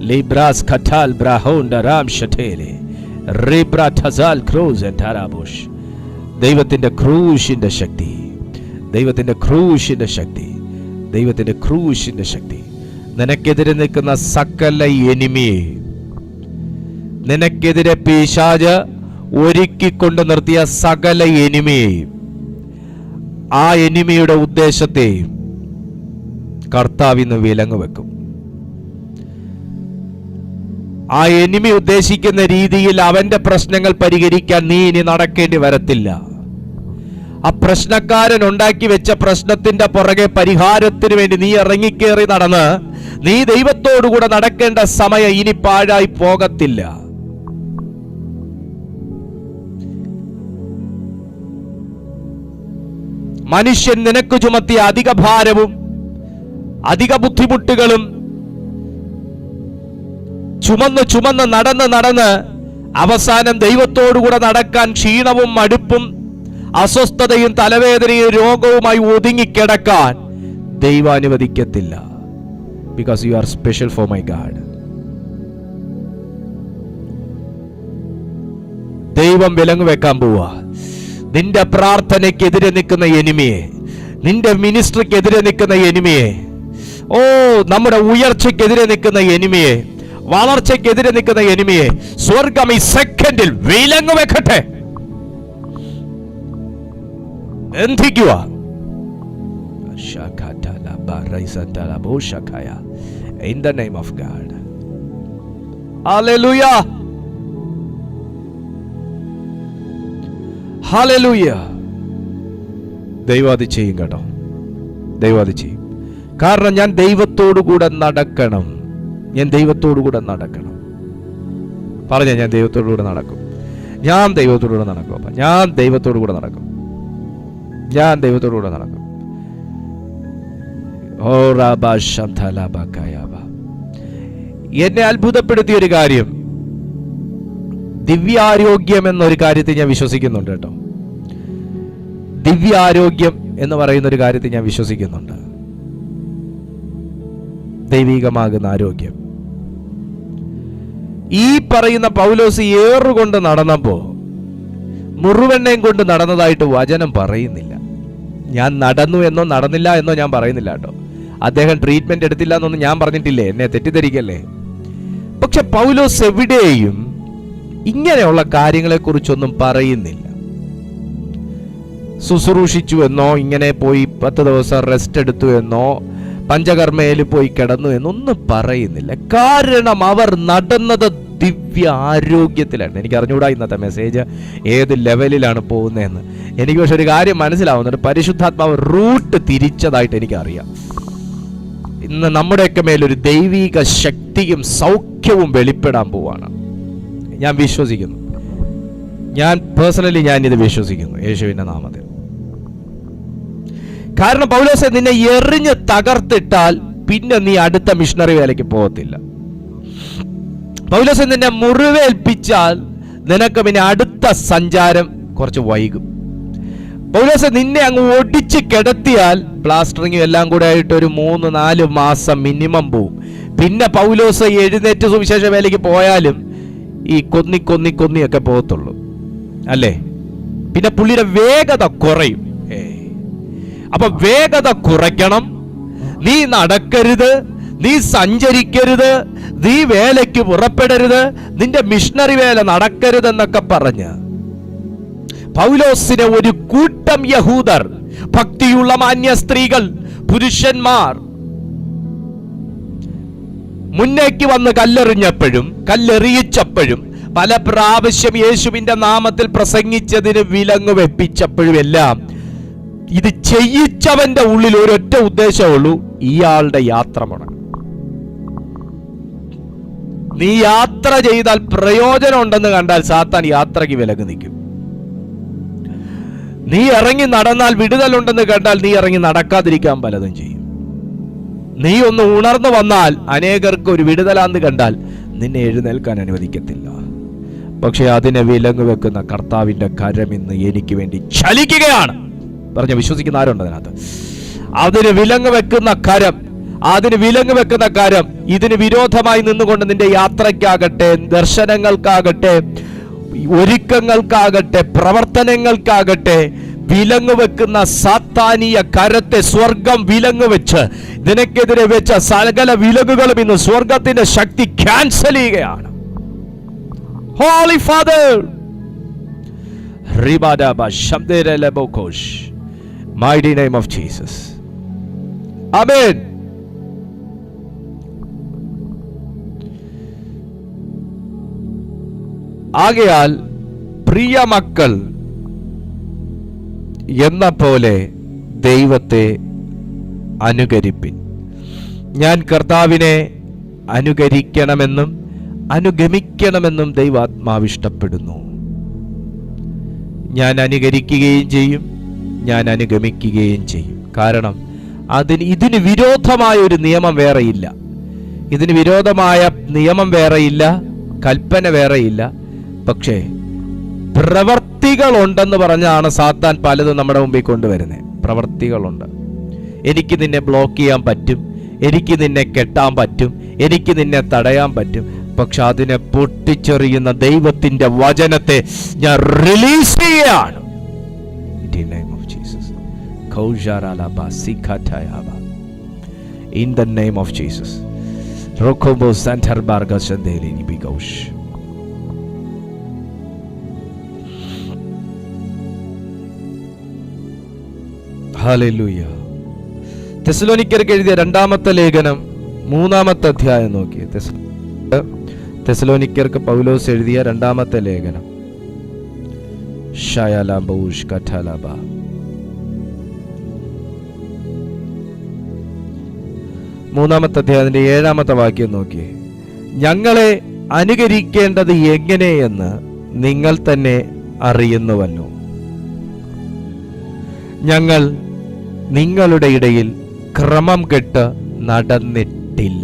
Libras katal brahonda ram shatele. Ribra tazal cruz and tarabush. ദൈവത്തിന്റെ ക്രൂശിന്റെ ശക്തി, ദൈവത്തിന്റെ ക്രൂശിന്റെ ശക്തി, ദൈവത്തിന്റെ ക്രൂശിന്റെ ശക്തി നിനക്കെതിരെ നിൽക്കുന്ന സകല എനിമിയെ, നിനക്കെതിരെ പിശാച് ഒരുക്കിക്കൊണ്ട് നിർത്തിയ സകല എനിമിയെയും, ആ എനിമിയുടെ ഉദ്ദേശത്തെയും കർത്താവ് ഇന്ന് വിലങ്ങ് വെക്കും. ആ എനിമി ഉദ്ദേശിക്കുന്ന രീതിയിൽ അവന്റെ പ്രശ്നങ്ങൾ പരിഹരിക്കാൻ നീ ഇനി നടക്കേണ്ടി വരത്തില്ല. ആ പ്രശ്നക്കാരൻ ഉണ്ടാക്കി വെച്ച പ്രശ്നത്തിന്റെ പുറകെ പരിഹാരത്തിന് വേണ്ടി നീ ഇറങ്ങിക്കേറി നടന്ന് നീ ദൈവത്തോടുകൂടെ നടക്കേണ്ട സമയം ഇനി പാഴായി പോകത്തില്ല. മനുഷ്യൻ നിനക്ക് ചുമത്തിയ അധിക ഭാരവും അധിക ബുദ്ധിമുട്ടുകളും ചുമന്ന് നടന്ന് അവസാനം ദൈവത്തോടുകൂടെ നടക്കാൻ ക്ഷീണവും മടുപ്പും അസ്വസ്ഥതയും തലവേദനയും രോഗവുമായി ഒതുങ്ങിക്കിടക്കാൻ ദൈവം അനുവദിക്കത്തില്ല. Because you are special for my God. ദൈവം വിലങ്ങ് വെക്കാൻ പോവാ. നിന്റെ പ്രാർത്ഥനയ്ക്കെതിരെ നിൽക്കുന്ന എനിമിയെ, നിന്റെ മിനിസ്ട്രിക്കെതിരെ നിൽക്കുന്ന എനിമിയെ, നമ്മുടെ ഉയർച്ചയ്ക്കെതിരെ നിൽക്കുന്ന എനിമിയെ, വളർച്ചയ്ക്കെതിരെ നിൽക്കുന്ന എനിമിയെ സ്വർഗം ഈ സെക്കൻഡിൽ വിലങ്ങ് വെക്കട്ടെ. ബന്ധിക്കുക. In the name of God. Hallelujah. Hallelujah. ദൈവം അത് ചെയ്യും കേട്ടോ. ദൈവം അത് ചെയ്യും. കാരണം ഞാൻ ദൈവത്തോടു കൂടെ നടക്കണം. ഞാൻ ദൈവത്തോടു കൂടെ നടക്കണം. പറഞ്ഞ ഞാൻ ദൈവത്തോടു കൂടെ നടക്കും. ഞാൻ ദൈവത്തോടു കൂടെ നടക്കും. ഞാൻ ദൈവത്തോടു കൂടെ നടക്കും. ഞാൻ ദൈവത്തോടു കൂടെ നടക്കും. എന്നെ അത്ഭുതപ്പെടുത്തിയ ഒരു കാര്യം, ദിവ്യാരോഗ്യം എന്നൊരു കാര്യത്തെ ഞാൻ വിശ്വസിക്കുന്നുണ്ട് കേട്ടോ. ദിവ്യാരോഗ്യം എന്ന് പറയുന്ന ഒരു കാര്യത്തെ ഞാൻ വിശ്വസിക്കുന്നുണ്ട്. ദൈവികമാകുന്ന ആരോഗ്യം. ഈ പറയുന്ന പൗലോസ് ഏറുകൊണ്ട് നടന്നപ്പോ മുറിവെണ്ണയും കൊണ്ട് നടന്നതായിട്ട് വചനം പറയുന്നില്ല. ഞാൻ നടന്നു എന്നോ നടന്നില്ല എന്നോ ഞാൻ പറയുന്നില്ല കേട്ടോ. അദ്ദേഹം ട്രീറ്റ്മെന്റ് എടുത്തില്ല എന്നൊന്നും ഞാൻ പറഞ്ഞിട്ടില്ലേ, എന്നെ തെറ്റിദ്ധരിക്കല്ലേ. പക്ഷെ പൗലോസ് എവിടെയും ഇങ്ങനെയുള്ള കാര്യങ്ങളെ കുറിച്ചൊന്നും പറയുന്നില്ല. ശുശ്രൂഷിച്ചു എന്നോ, ഇങ്ങനെ പോയി 10 ദിവസം റെസ്റ്റ് എടുത്തു എന്നോ, പഞ്ചകർമ്മയിൽ പോയി കിടന്നു എന്നൊന്നും പറയുന്നില്ല. കാരണം അവർ നടന്നത് ദിവ്യ ആരോഗ്യത്തിലാണ്. എനിക്ക് അറിഞ്ഞുകൂടാ ഇന്നത്തെ മെസ്സേജ് ഏത് ലെവലിലാണ് പോകുന്നതെന്ന്. എനിക്ക് പക്ഷെ ഒരു കാര്യം മനസ്സിലാവുന്നുണ്ട്, പരിശുദ്ധാത്മാവ് റൂട്ട് തിരിച്ചതായിട്ട് എനിക്കറിയാം. ഇന്ന് നമ്മുടെയൊക്കെ മേലൊരു ദൈവിക ശക്തിയും സൗഖ്യവും വെളിപ്പെടാൻ പോവാണ്. ഞാൻ വിശ്വസിക്കുന്നു. ഞാൻ പേഴ്സണലി ഇത് വിശ്വസിക്കുന്നു യേശുവിന്റെ നാമത്തിൽ. കാരണം പൗലോസേ, നിന്നെ എറിഞ്ഞ് തകർത്തിട്ടാൽ പിന്നെ നീ അടുത്ത മിഷണറി വേലയ്ക്ക് പോകത്തില്ല. പൗലോസേ, നിന്നെ മുറിവേൽപ്പിച്ചാൽ നിനക്ക് പിന്നെ അടുത്ത സഞ്ചാരം കുറച്ച് വൈകും. പൗലോസേ, നിന്നെ അങ്ങ് ഒടിച്ച് കിടത്തിയാൽ പ്ലാസ്റ്ററിങ്ങും എല്ലാം കൂടെ ആയിട്ട് ഒരു 3-4 മാസം മിനിമം പോവും. പിന്നെ പൗലോസ് എഴുന്നേറ്റ് സുവിശേഷ വേലയ്ക്ക് പോയാലും ഈ കൊന്നിയൊക്കെ പോകത്തുള്ളൂ അല്ലേ. പിന്നെ പുള്ളിയുടെ വേഗത കുറയും. അപ്പൊ വേഗത കുറയ്ക്കണം. നീ നടക്കരുത്, നീ സഞ്ചരിക്കരുത്, നീ വേലയ്ക്ക് പുറപ്പെടരുത്, നിന്റെ മിഷണറി വേല നടക്കരുതെന്നൊക്കെ പറഞ്ഞ് പൗലോസിനെ ഒരു കൂട്ടം യഹൂദർ, ഭക്തിയുള്ള മാന്യ സ്ത്രീകൾ, പുരുഷന്മാർ മുന്നേക്ക് വന്ന് കല്ലെറിയിച്ചപ്പോഴും പല പ്രാവശ്യം യേശുവിന്റെ നാമത്തിൽ പ്രസംഗിച്ചതിന് വിലങ്ങ് വെപ്പിച്ചപ്പോഴും എല്ലാം ഇത് ചെയ്യിച്ചവന്റെ ഉള്ളിൽ ഒരൊറ്റ ഉദ്ദേശമുള്ളൂ, ഇയാളുടെ യാത്ര മുടങ്ങും. നീ യാത്ര ചെയ്താൽ പ്രയോജനം ഉണ്ടെന്ന് കണ്ടാൽ സാത്താൻ യാത്രയ്ക്ക് വിലങ്ങ് നിൽക്കും. നീ ഇറങ്ങി നടന്നാൽ വിടുതലുണ്ടെന്ന് കണ്ടാൽ നീ ഇറങ്ങി നടക്കാതിരിക്കാൻ പലതും ചെയ്യും. നീ ഒന്ന് ഉണർന്നു വന്നാൽ അനേകർക്ക് ഒരു വിടുതലാന്ന് കണ്ടാൽ നിന്നെ എഴുന്നേൽക്കാൻ അനുവദിക്കത്തില്ല. പക്ഷെ അതിനെ വിലങ്ങ് വെക്കുന്ന കർത്താവിന്റെ കരം ഇന്ന് എനിക്ക് വേണ്ടി ചലിക്കുകയാണ്. പറഞ്ഞ വിശ്വസിക്കുന്ന ആരുണ്ട് അതിനകത്ത്? അതിന് വിലങ്ങ് വെക്കുന്ന കരം, ഇതിന് വിരോധമായി നിന്നുകൊണ്ട് നിന്റെ യാത്രയ്ക്കാകട്ടെ, ദർശനങ്ങൾക്കാകട്ടെ, ഒരുക്കങ്ങൾക്കാകട്ടെ, പ്രവർത്തനങ്ങൾക്കാകട്ടെ വിലങ്ങ് വെക്കുന്ന സാത്താനീയ കരത്തെ സ്വർഗം വിലങ്ങ് വെച്ച് നിനക്കെതിരെ വെച്ച സകല വിലങ്ങുകളും ഇന്ന് സ്വർഗത്തിന്റെ ശക്തി ക്യാൻസൽ ചെയ്യുകയാണ്. Holy Father, mighty name of Jesus. Amen. ആകയാൽ പ്രിയ മക്കൾ, എന്ന പോലെ ദൈവത്തെ അനുകരിപ്പിൻ. ഞാൻ കർത്താവിനെ അനുകരിക്കണമെന്നും അനുഗമിക്കണമെന്നും ദൈവാത്മാവിഷ്ടപ്പെടുന്നു. ഞാൻ അനുകരിക്കുകയും ചെയ്യും, ഞാൻ അനുഗമിക്കുകയും ചെയ്യും. കാരണം ഇതിന് വിരോധമായ ഒരു നിയമം വേറെയില്ല. ഇതിന് വിരോധമായ നിയമം വേറെയില്ല, കൽപ്പന വേറെയില്ല. പക്ഷേ പ്രവർത്തികളുണ്ടെന്ന് പറഞ്ഞാണ് സാത്താൻ പലതും നമ്മുടെ മുമ്പിൽ കൊണ്ടുവരുന്നത്. പ്രവർത്തികളുണ്ട്. എനിക്ക് നിന്നെ ബ്ലോക്ക് ചെയ്യാൻ പറ്റും, എനിക്ക് നിന്നെ കെട്ടാൻ പറ്റും, എനിക്ക് നിന്നെ തടയാൻ പറ്റും. പക്ഷെ അതിനെ പൊട്ടിച്ചെറിയുന്ന ദൈവത്തിന്റെ വചനത്തെ ഞാൻ റിലീസ് ചെയ്യാണ്. In the name of Jesus. Rokobo Santar Barga Sandeli Bigaush. Hallelujah. തെസ്സലോനിക്കർക്ക് എഴുതിയ രണ്ടാമത്തെ ലേഖനം 3-ാമത്തെ അധ്യായം നോക്കി. തെസ്സലോനിക്കർക്ക് പൗലോസ് എഴുതിയ രണ്ടാമത്തെ ലേഖനം. ഷയലാബൂഷ് കഠലബ 3-ാമത്തെ അധ്യായത്തിന്റെ 7-ാമത്തെ വാക്യം നോക്കി. ഞങ്ങളെ അനുകരിക്കേണ്ടത് എങ്ങനെയെന്ന് നിങ്ങൾ തന്നെ അറിയുന്നുവല്ലോ. ഞങ്ങൾ നിങ്ങളുടെ ഇടയിൽ ക്രമം കെട്ട് നടന്നിട്ടില്ല.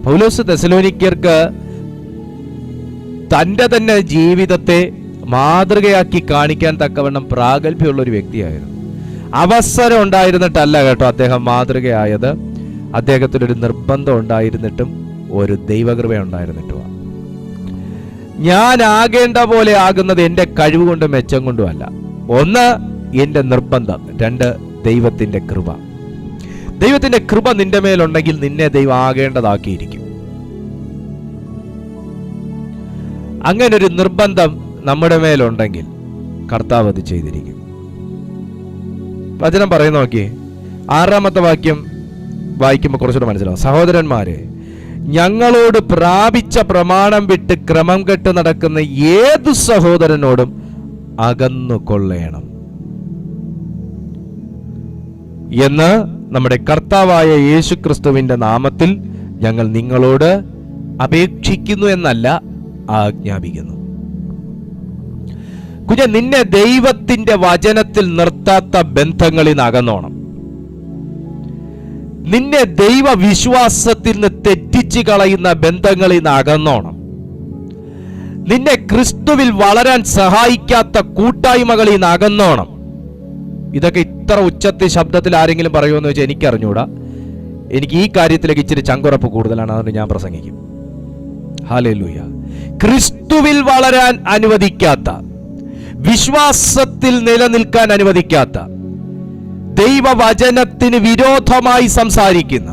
പൗലോസ് തെസ്സലോനിക്കർക്ക് തൻ്റെ തന്നെ ജീവിതത്തെ മാതൃകയാക്കി കാണിക്കാൻ തക്കവണ്ണം പ്രാഗൽഭ്യമുള്ള ഒരു വ്യക്തിയായിരുന്നു. അവസരം ഉണ്ടായിരുന്നിട്ടല്ല കേട്ടോ അദ്ദേഹം മാതൃകയായത്. അദ്ദേഹത്തിനൊരു നിർബന്ധം ഉണ്ടായിരുന്നിട്ടും ഒരു ദൈവകൃപ ഉണ്ടായിരുന്നിട്ടുമാണ്. ഞാൻ ആകേണ്ട പോലെ ആകുന്നത് എൻ്റെ കഴിവ് കൊണ്ടും മെച്ചം കൊണ്ടുമല്ല. ഒന്ന്, എൻ്റെ നിർബന്ധം. രണ്ട്, ദൈവത്തിൻ്റെ കൃപ. ദൈവത്തിൻ്റെ കൃപ നിന്റെ മേലുണ്ടെങ്കിൽ നിന്നെ ദൈവം ആകേണ്ടതാക്കിയിരിക്കും. അങ്ങനൊരു നിർബന്ധം നമ്മുടെ മേലുണ്ടെങ്കിൽ കർത്താവ് അത് ചെയ്തിരിക്കും. വചനം പറയുന്ന നോക്കി, 6-ാമത്തെ വാക്യം വായിക്കുമ്പോൾ കുറച്ചുകൂടെ മനസ്സിലാവും. സഹോദരന്മാരെ, ഞങ്ങളോട് പ്രാപിച്ച പ്രമാണം വിട്ട് ക്രമം കെട്ട് നടക്കുന്ന ഏതു സഹോദരനോടും അകന്നു കൊള്ളേണം എന്ന് നമ്മുടെ കർത്താവായ യേശുക്രിസ്തുവിന്റെ നാമത്തിൽ ഞങ്ങൾ നിങ്ങളോട് അപേക്ഷിക്കുന്നു എന്നല്ല, ആജ്ഞാപിക്കുന്നു. കുഞ്ഞ, നിന്നെ ദൈവത്തിന്റെ വചനത്തിൽ നിർത്താത്ത ബന്ധങ്ങളിൽ നിന്ന് അകന്നോണം. നിന്നെ ദൈവ വിശ്വാസത്തിൽ നിന്ന് തെറ്റിച്ച് കളയുന്ന ബന്ധങ്ങളിൽ നിന്ന് അകന്നോണം. നിന്നെ ക്രിസ്തുവിൽ വളരാൻ സഹായിക്കാത്ത കൂട്ടായ്മകളിൽ നിന്ന് അകന്നോണം. ഇതൊക്കെ ഇത്ര ഉച്ചത്തിൽ ശബ്ദത്തിൽ ആരെങ്കിലും പറയുമെന്ന് വെച്ചാൽ എനിക്കറിഞ്ഞൂടാ. എനിക്ക് ഈ കാര്യത്തിലേക്ക് ഇച്ചിരി ചങ്കുറപ്പ് കൂടുതലാണ്, അതുകൊണ്ട് ഞാൻ പ്രസംഗിക്കും. ഹല്ലേലൂയ. ക്രിസ്തുവിൽ വളരാൻ അനുവദിക്കാത്ത, വിശ്വാസത്തിൽ നിലനിൽക്കാൻ അനുവദിക്കാത്ത, ദൈവവചനത്തിന് വിരോധമായി സംസാരിക്കുന്ന,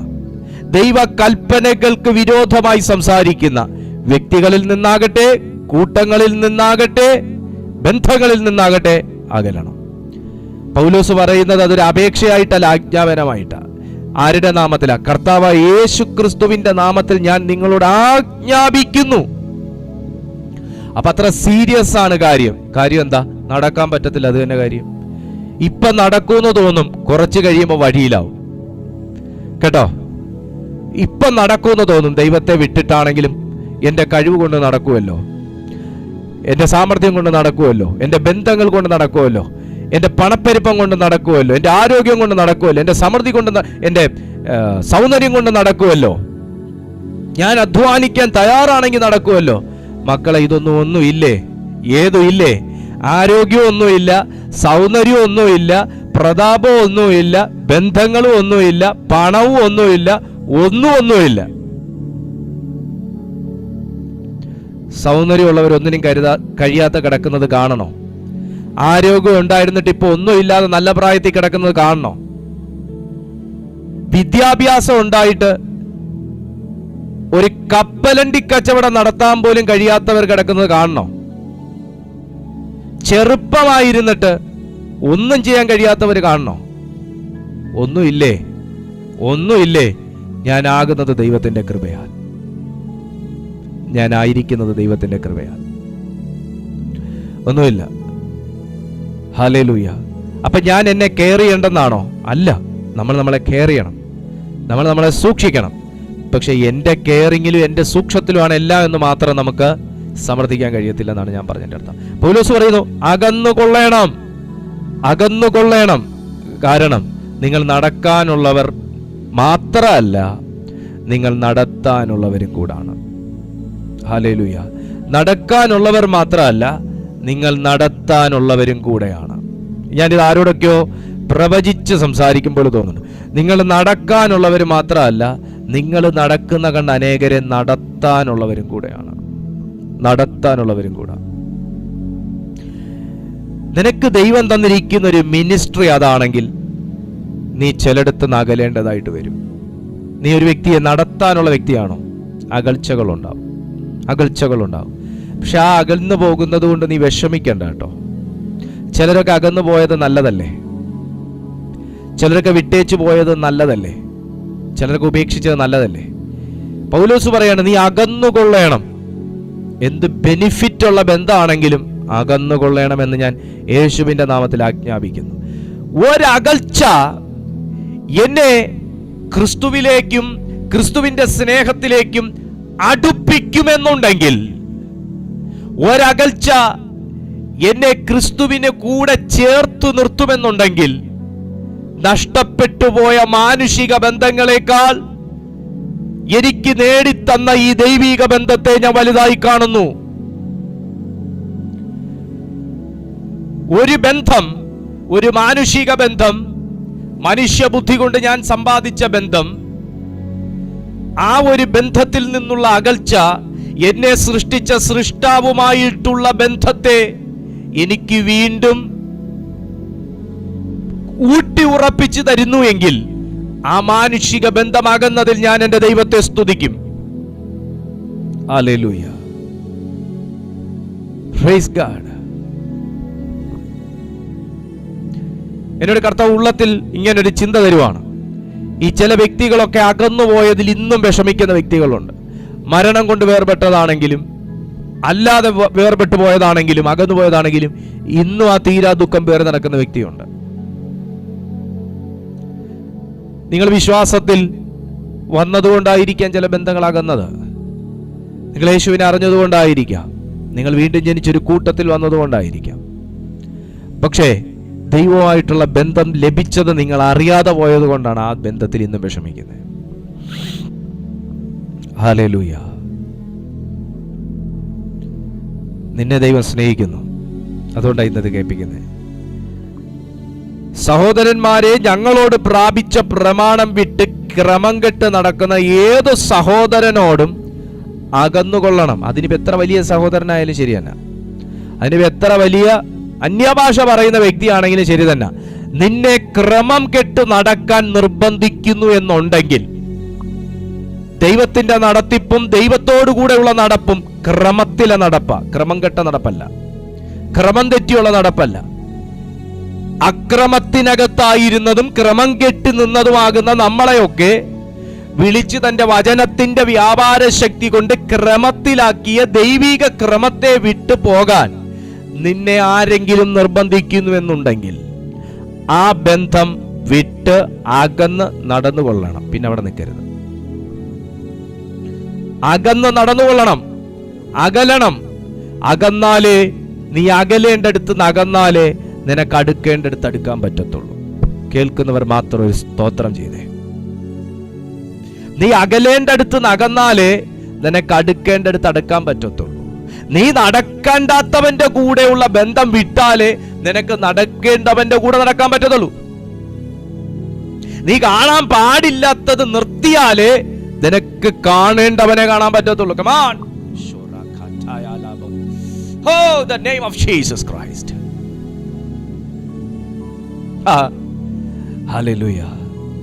ദൈവ കൽപ്പനകൾക്ക് വിരോധമായി സംസാരിക്കുന്ന വ്യക്തികളിൽ നിന്നാകട്ടെ, കൂട്ടങ്ങളിൽ നിന്നാകട്ടെ, ബന്ധങ്ങളിൽ നിന്നാകട്ടെ അകലണം. പൗലോസ് പറയുന്നത് അതൊരു അപേക്ഷയായിട്ടല്ല, ആജ്ഞാപനമായിട്ടാണ്. ആരുടെ നാമത്തിലാ? കർത്താവായ യേശുക്രിസ്തുവിന്റെ നാമത്തിൽ ഞാൻ നിങ്ങളോട് ആജ്ഞാപിക്കുന്നു. അപ്പൊ അത്ര സീരിയസ് ആണ് കാര്യം. കാര്യം എന്താ? നടക്കാൻ പറ്റത്തില്ല, അത് തന്നെ കാര്യം. ഇപ്പൊ നടക്കൂന്ന് തോന്നും, കുറച്ച് കഴിയുമ്പോൾ വഴിയിലാവും കേട്ടോ. ഇപ്പൊ നടക്കൂന്ന് തോന്നും, ദൈവത്തെ വിട്ടിട്ടാണെങ്കിലും എൻ്റെ കഴിവ് കൊണ്ട് നടക്കുമല്ലോ, എൻ്റെ സാമർഥ്യം കൊണ്ട് നടക്കുമല്ലോ, എൻ്റെ ബന്ധങ്ങൾ കൊണ്ട് നടക്കുമല്ലോ, എൻ്റെ പണപ്പെരുപ്പം കൊണ്ട് നടക്കുമല്ലോ, എൻ്റെ ആരോഗ്യം കൊണ്ട് നടക്കുമല്ലോ, എൻ്റെ സമൃദ്ധി കൊണ്ട്, എൻ്റെ സൗന്ദര്യം കൊണ്ട് നടക്കുമല്ലോ, ഞാൻ അധ്വാനിക്കാൻ തയ്യാറാണെങ്കിൽ നടക്കുമല്ലോ. മക്കളെ, ഒന്നും ഇല്ലേ? ഏതും ഇല്ലേ? ആരോഗ്യവും ഒന്നുമില്ല, സൗന്ദര്യവും ഒന്നുമില്ല, പ്രതാപവും ഒന്നുമില്ല, ബന്ധങ്ങളും ഒന്നുമില്ല, പണവും ഒന്നുമില്ല, ഒന്നുമില്ല. സൗന്ദര്യമുള്ളവർ ഒന്നിനും കഴിയാത്ത കിടക്കുന്നത് കാണണോ? ആരോഗ്യം ഉണ്ടായിരുന്നിട്ട് ഇപ്പൊ ഒന്നുമില്ലാതെ നല്ല പ്രായത്തിൽ കിടക്കുന്നത് കാണണോ? വിദ്യാഭ്യാസം ഉണ്ടായിട്ട് ഒരു കപ്പലണ്ടി കച്ചവടം നടത്താൻ പോലും കഴിയാത്തവർ കിടക്കുന്നത് കാണണോ? ചെറുപ്പമായിരുന്നിട്ട് ഒന്നും ചെയ്യാൻ കഴിയാത്തവർ കാണണോ? ഒന്നുമില്ലേ? ഞാനാകുന്നത് ദൈവത്തിന്റെ കൃപയാൽ, ഞാനായിരിക്കുന്നത് ദൈവത്തിന്റെ കൃപയാൽ. ഒന്നുമില്ല. ഹല്ലേലൂയ. അപ്പൊ ഞാൻ എന്നെ കെയർ ചെയ്യേണ്ടെന്നാണോ? അല്ല, നമ്മൾ നമ്മളെ കെയർ ചെയ്യണം, നമ്മൾ നമ്മളെ സൂക്ഷിക്കണം. പക്ഷെ എൻ്റെ കെയറിങ്ങിലും എൻ്റെ സൂക്ഷ്മത്തിലുമാണ് എല്ലാം എന്ന് മാത്രം നമുക്ക് സമർത്ഥിക്കാൻ കഴിയത്തില്ലെന്നാണ് ഞാൻ പറഞ്ഞതിൻ്റെ അർത്ഥം. പൗലോസ് പറയുന്നു, അകന്നുകൊള്ളണം, അകന്നുകൊള്ളണം. കാരണം നിങ്ങൾ നടക്കാനുള്ളവർ മാത്രമല്ല, നിങ്ങൾ നടത്താനുള്ളവരും കൂടാണ്. ഹല്ലേലൂയ. നടക്കാനുള്ളവർ മാത്രമല്ല, നിങ്ങൾ നടത്താനുള്ളവരും കൂടെയാണ്. ഞാനിത് ആരോടൊക്കെയോ പ്രവചിച്ച് സംസാരിക്കുമ്പോൾ തോന്നുന്നു. നിങ്ങൾ നടക്കാനുള്ളവർ മാത്രമല്ല, നിങ്ങൾ നടക്കുന്ന കണ്ട് അനേകരെ നടത്താനുള്ളവരും കൂടെയാണ്. നടത്താനുള്ളവരും കൂടെ. നിനക്ക് ദൈവം തന്നിരിക്കുന്ന ഒരു മിനിസ്ട്രി അതാണെങ്കിൽ നീ ചിലയിടത്ത് അകലേണ്ടതായിട്ട് വരും. നീ ഒരു വ്യക്തിയെ നടത്താനുള്ള വ്യക്തിയാണോ? അകൽച്ചകളുണ്ടാവും, അകൽച്ചകളുണ്ടാവും. പക്ഷെ ആ അകന്നു പോകുന്നത് കൊണ്ട് നീ വിഷമിക്കണ്ട കേട്ടോ. ചിലരൊക്കെ അകന്നു പോയത് നല്ലതല്ലേ? ചിലരൊക്കെ വിട്ടേച്ചു പോയത് നല്ലതല്ലേ? ചിലരൊക്കെ ഉപേക്ഷിച്ചത് നല്ലതല്ലേ? പൗലോസ് പറയാണ്, നീ അകന്നുകൊള്ളണം. എന്ത് ബെനിഫിറ്റ് ഉള്ള ബന്ധമാണെങ്കിലും അകന്നുകൊള്ളണമെന്ന് ഞാൻ യേശുവിൻ്റെ നാമത്തിൽ ആജ്ഞാപിക്കുന്നു. ഒരകൽച്ച എന്നെ ക്രിസ്തുവിലേക്കും ക്രിസ്തുവിൻ്റെ സ്നേഹത്തിലേക്കും അടുപ്പിക്കുമെന്നുണ്ടെങ്കിൽ, ഒരകൽച്ച എന്നെ ക്രിസ്തുവിന് കൂടെ ചേർത്തു നിർത്തുമെന്നുണ്ടെങ്കിൽ, നഷ്ടപ്പെട്ടുപോയ മാനുഷിക ബന്ധങ്ങളെക്കാൾ എനിക്ക് നേടിത്തന്ന ഈ ദൈവിക ബന്ധത്തെ ഞാൻ വലുതായി കാണുന്നു. ഒരു ബന്ധം, ഒരു മാനുഷിക ബന്ധം, മനുഷ്യബുദ്ധി കൊണ്ട് ഞാൻ സമ്പാദിച്ച ബന്ധം, ആ ഒരു ബന്ധത്തിൽ നിന്നുള്ള അകൽച്ച എന്നെ സൃഷ്ടിച്ച സൃഷ്ടാവുമായിട്ടുള്ള ബന്ധത്തെ എനിക്ക് വീണ്ടും ഊട്ടി ഉറപ്പിച്ചു തരുന്നു എങ്കിൽ, ആ മാനുഷിക ബന്ധമാകുന്നതിൽ ഞാൻ എൻ്റെ ദൈവത്തെ സ്തുതിക്കും. ഹല്ലേലൂയ. Praise God. എന്നോട് കർത്താവ് ഉള്ളത്തിൽ ഇങ്ങനൊരു ചിന്ത തരുവാണ്. ഈ ചില വ്യക്തികളൊക്കെ അകന്നുപോയതിൽ ഇന്നും വിഷമിക്കുന്ന വ്യക്തികളുണ്ട്. മരണം കൊണ്ട് വേർപെട്ടതാണെങ്കിലും അല്ലാതെ വേർപെട്ടു പോയതാണെങ്കിലും അകന്നു പോയതാണെങ്കിലും ഇന്നും ആ തീരാ ദുഃഖം പേറി നടക്കുന്ന വ്യക്തിയുണ്ട്. നിങ്ങൾ വിശ്വാസത്തിൽ വന്നതുകൊണ്ടായിരിക്കാം ചില ബന്ധങ്ങൾ അകന്നത്. നിങ്ങൾ യേശുവിനെ അറിഞ്ഞതുകൊണ്ടായിരിക്കാം. നിങ്ങൾ വീണ്ടും ജനിച്ചൊരു കൂട്ടത്തിൽ വന്നതുകൊണ്ടായിരിക്കാം. പക്ഷേ ദൈവമായിട്ടുള്ള ബന്ധം ലഭിച്ചത് നിങ്ങൾ അറിയാതെ പോയത് കൊണ്ടാണ് ആ ബന്ധത്തിൽ ഇന്നും വിഷമിക്കുന്നത്. ഹല്ലേലൂയ. നിന്നെ ദൈവം സ്നേഹിക്കുന്നു, അതുകൊണ്ടാണ് ഇന്നത് കേൾപ്പിക്കുന്നത്. സഹോദരന്മാരെ, ഞങ്ങളോട് പ്രാപിച്ച പ്രമാണം വിട്ട് ക്രമം കെട്ട് നടക്കുന്ന ഏത് സഹോദരനോടും അകന്നുകൊള്ളണം. അതിനിപ്പോ എത്ര വലിയ സഹോദരനായാലും ശരി തന്നെ, അതിനിപ്പോ എത്ര വലിയ അന്യഭാഷ പറയുന്ന വ്യക്തിയാണെങ്കിലും ശരി തന്നെ, നിന്നെ ക്രമം കെട്ട് നടക്കാൻ നിർബന്ധിക്കുന്നു എന്നുണ്ടെങ്കിൽ, ദൈവത്തിന്റെ നടത്തിപ്പും ദൈവത്തോടു കൂടെയുള്ള നടപ്പും ക്രമത്തിലെ നടപ്പ, ക്രമം കെട്ട നടപ്പല്ല, ക്രമം തെറ്റിയുള്ള നടപ്പല്ല. അക്രമത്തിനകത്തായിരുന്നതും ക്രമം കെട്ടി നിന്നതുമാകുന്ന നമ്മളെയൊക്കെ വിളിച്ച് തന്റെ വചനത്തിന്റെ വ്യാപാര ശക്തി കൊണ്ട് ക്രമത്തിലാക്കിയ ദൈവിക ക്രമത്തെ വിട്ടു പോകാൻ നിന്നെ ആരെങ്കിലും നിർബന്ധിക്കുന്നുവെന്നുണ്ടെങ്കിൽ, ആ ബന്ധം വിട്ട് അകന്ന് നടന്നുകൊള്ളണം. പിന്നെ അവിടെ നിൽക്കരുത്. അകന്ന് നടന്നുകൊള്ളണം, അകലണം. അകന്നാലേ നീ അകലേണ്ടടുത്ത് അകന്നാലേ നിനക്ക് അടുക്കേണ്ടടുത്ത് അടുക്കാൻ പറ്റത്തുള്ളൂ. കേൾക്കുന്നവർ മാത്രം ഒരു സ്തോത്രം ചെയ്തേ. നീ അകലേണ്ടടുത്ത് അകന്നാലേ നിനക്ക് അടുക്കേണ്ടടുത്ത് അടുക്കാൻ പറ്റത്തുള്ളൂ. നീ നടക്കേണ്ടാത്തവന്റെ കൂടെയുള്ള ബന്ധം വിട്ടാലേ നിനക്ക് നടക്കേണ്ടവന്റെ കൂടെ നടക്കാൻ പറ്റത്തുള്ളൂ. നീ കാണാൻ പാടില്ലാത്തത് നിർത്തിയാലേ നിനക്ക് കാണേണ്ടവനെ കാണാൻ പറ്റത്തുള്ളൂ. Come on. Oh, the name of Jesus Christ. Hallelujah.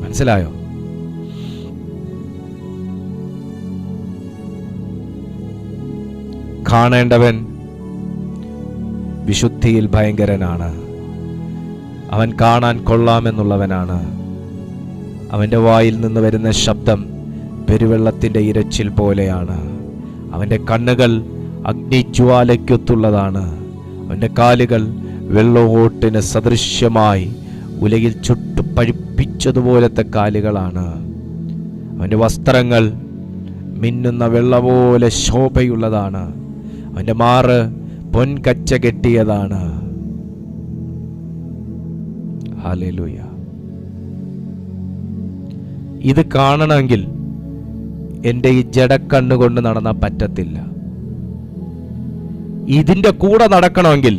മനസ്സിലായോ? കാണേണ്ടവൻ വിശുദ്ധിയിൽ ഭയങ്കരനാണ്. അവൻ കാണാൻ കൊള്ളാമെന്നുള്ളവനാണ്. അവൻ്റെ വായിൽ നിന്ന് വരുന്ന ശബ്ദം പെരുവെള്ളത്തിൻ്റെ ഇരച്ചിൽ പോലെയാണ്. അവൻ്റെ കണ്ണുകൾ അഗ്നിജ്വാലയ്ക്കൊത്തുള്ളതാണ്. അവൻ്റെ കാലുകൾ വെള്ളോട്ടിന് സദൃശ്യമായി ഉലകിൽ ചുട്ടു പഴിപ്പിച്ചതുപോലത്തെ കാലുകളാണ്. അവൻ്റെ വസ്ത്രങ്ങൾ മിന്നുന്ന വെള്ള പോലെ ശോഭയുള്ളതാണ്. അവൻ്റെ മാറ് പൊൻകച്ച കെട്ടിയതാണ്. ഹല്ലേലൂയ. ഇത് കാണണമെങ്കിൽ എൻ്റെ ഈ ജഡക്കണ്ണുകൊണ്ട് നടന്നാൽ പറ്റത്തില്ല. ഇതിൻ്റെ കൂടെ നടക്കണമെങ്കിൽ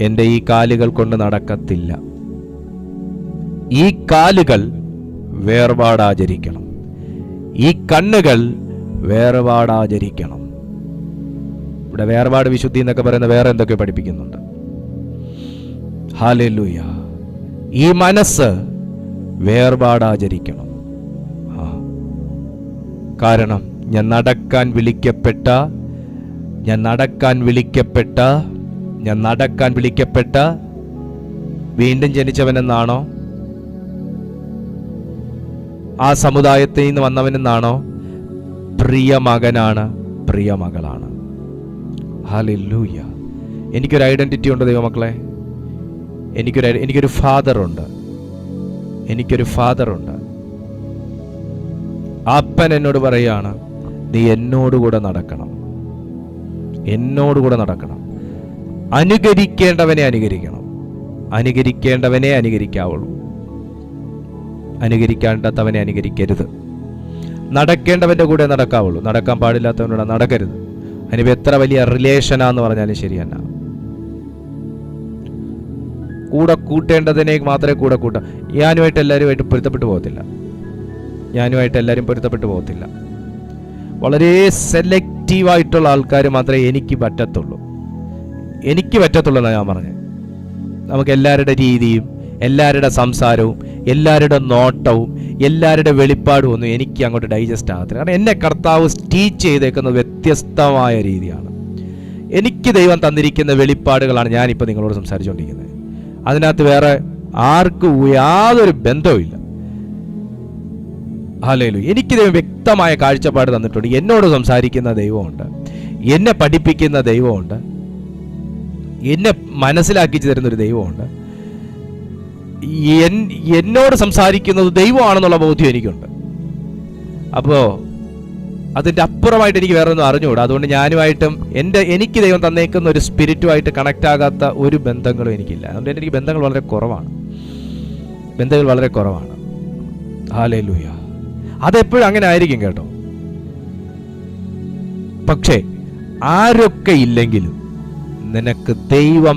എൻ്റെ ഈ കാലുകൾ കൊണ്ട് നടക്കത്തില്ല. ഈ കാലുകൾ വേർപാടാചരിക്കണം. ഈ കണ്ണുകൾ വേർപാടാചരിക്കണം. ഇവിടെ വേർപാട് വിശുദ്ധി എന്നൊക്കെ പറയുന്ന വേറെ എന്തൊക്കെ പഠിപ്പിക്കുന്നുണ്ട്. ഹല്ലേലൂയ. ഈ മനസ്സ് വേർപാടാചരിക്കണം. കാരണം ഞാൻ നടക്കാൻ വിളിക്കപ്പെട്ട വീണ്ടും ജനിച്ചവനെന്നാണോ? ആ സമുദായത്തിൽ നിന്ന് വന്നവനെന്നാണോ? പ്രിയ മകനാണ്, പ്രിയ മകളാണ്. ഹല്ലേലൂയ. എനിക്കൊരു ഐഡന്റിറ്റി ഉണ്ട് ദൈവമക്കളെ. എനിക്കൊരു ഫാദറുണ്ട്. അപ്പൻ എന്നോട് പറയാണ്, നീ എന്നോടുകൂടെ നടക്കണം. അനുകരിക്കേണ്ടവനെ അനുകരിക്കാവുള്ളൂ. അനുകരിക്കേണ്ടാത്തവനെ അനുകരിക്കരുത്. നടക്കേണ്ടവൻ്റെ കൂടെ നടക്കാവുള്ളൂ. നടക്കാൻ പാടില്ലാത്തവനോട് നടക്കരുത്. അതിനിപ്പോൾ എത്ര വലിയ റിലേഷനാന്ന് പറഞ്ഞാലും ശരിയല്ല. കൂടെ കൂട്ടേണ്ടതിനെ മാത്രമേ കൂടെ കൂട്ടാം. ഞാനുമായിട്ട് എല്ലാവരുമായിട്ട് പൊരുത്തപ്പെട്ടു പോകത്തില്ല. വളരെ സെലക്റ്റീവായിട്ടുള്ള ആൾക്കാർ മാത്രമേ എനിക്ക് പറ്റത്തുള്ളൂ എന്നാണ് ഞാൻ പറഞ്ഞത്. നമുക്ക് എല്ലാവരുടെ രീതിയും, എല്ലാവരുടെ സംസാരവും, എല്ലാവരുടെ നോട്ടവും, എല്ലാവരുടെ വെളിപ്പാടും ഒന്നും എനിക്ക് അങ്ങോട്ട് ഡൈജസ്റ്റ് ആകത്തില്ല. കാരണം എന്നെ കർത്താവ് ടീച്ച് ചെയ്തേക്കുന്നത് വ്യത്യസ്തമായ രീതിയാണ്. എനിക്ക് ദൈവം തന്നിരിക്കുന്ന വെളിപ്പാടുകളാണ് ഞാനിപ്പോൾ നിങ്ങളോട് സംസാരിച്ചുകൊണ്ടിരിക്കുന്നത്. അതിനകത്ത് വേറെ ആർക്കും യാതൊരു ബന്ധവുമില്ല. ഹല്ലേലൂയ. എനിക്ക് ദൈവം വ്യക്തമായ കാഴ്ചപ്പാട് തന്നിട്ടുണ്ട്. എന്നോട് സംസാരിക്കുന്ന ദൈവമുണ്ട്, എന്നെ പഠിപ്പിക്കുന്ന ദൈവമുണ്ട്, എന്നെ മനസ്സിലാക്കിച്ചു തരുന്നൊരു ദൈവമുണ്ട്. എന്നോട് സംസാരിക്കുന്നത് ദൈവമാണെന്നുള്ള ബോധ്യം എനിക്കുണ്ട്. അപ്പോൾ അതിൻ്റെ അപ്പുറമായിട്ട് എനിക്ക് വേറെ ഒന്നും അറിഞ്ഞുകൂടാ. അതുകൊണ്ട് ഞാനുമായിട്ടും എനിക്ക് ദൈവം തന്നേക്കുന്ന ഒരു സ്പിരിറ്റുമായിട്ട് കണക്റ്റ് ആകാത്ത ഒരു ബന്ധങ്ങളും എനിക്കില്ല. അതുകൊണ്ട് എനിക്ക് ബന്ധങ്ങൾ വളരെ കുറവാണ്. ഹല്ലേലൂയ. അതെപ്പോഴും അങ്ങനെ ആയിരിക്കും കേട്ടോ. പക്ഷേ ആരൊക്കെ ഇല്ലെങ്കിലും നിനക്ക് ദൈവം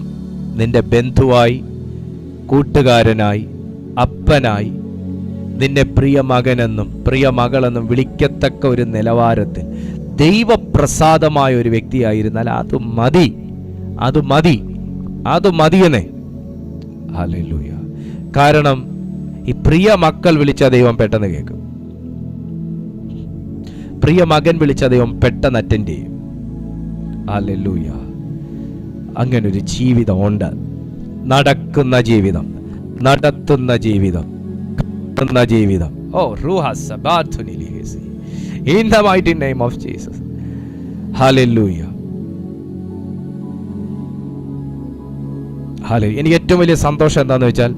നിന്റെ ബന്ധുവായി, കൂട്ടുകാരനായി, അപ്പനായി, നിന്നെ പ്രിയ മകനെന്നും പ്രിയ മകളെന്നും വിളിക്കത്തക്ക ഒരു നിലവാരത്തിൽ ദൈവപ്രസാദമായ ഒരു വ്യക്തിയായിരുന്നാൽ അത് മതിയെന്നേ. ഹല്ലേലൂയ. കാരണം ഈ പ്രിയ മക്കൾ വിളിച്ച ദൈവം പെട്ടെന്ന് കേൾക്കും. പ്രിയ മകൻ വിളിച്ച ദൈവം പെട്ടെന്ന് അറ്റൻഡ് ചെയ്യും. ഹല്ലേലൂയ. അങ്ങനൊരു ജീവിതമുണ്ട്. നടക്കുന്ന ജീവിതം. ഓ റൂഹസ് സബാതുനിലിഹി in the mighty name of Jesus. ഹല്ലേലൂയ. എനിക്ക് ഏറ്റവും വലിയ സന്തോഷം എന്താണെന്ന് വെച്ചാൽ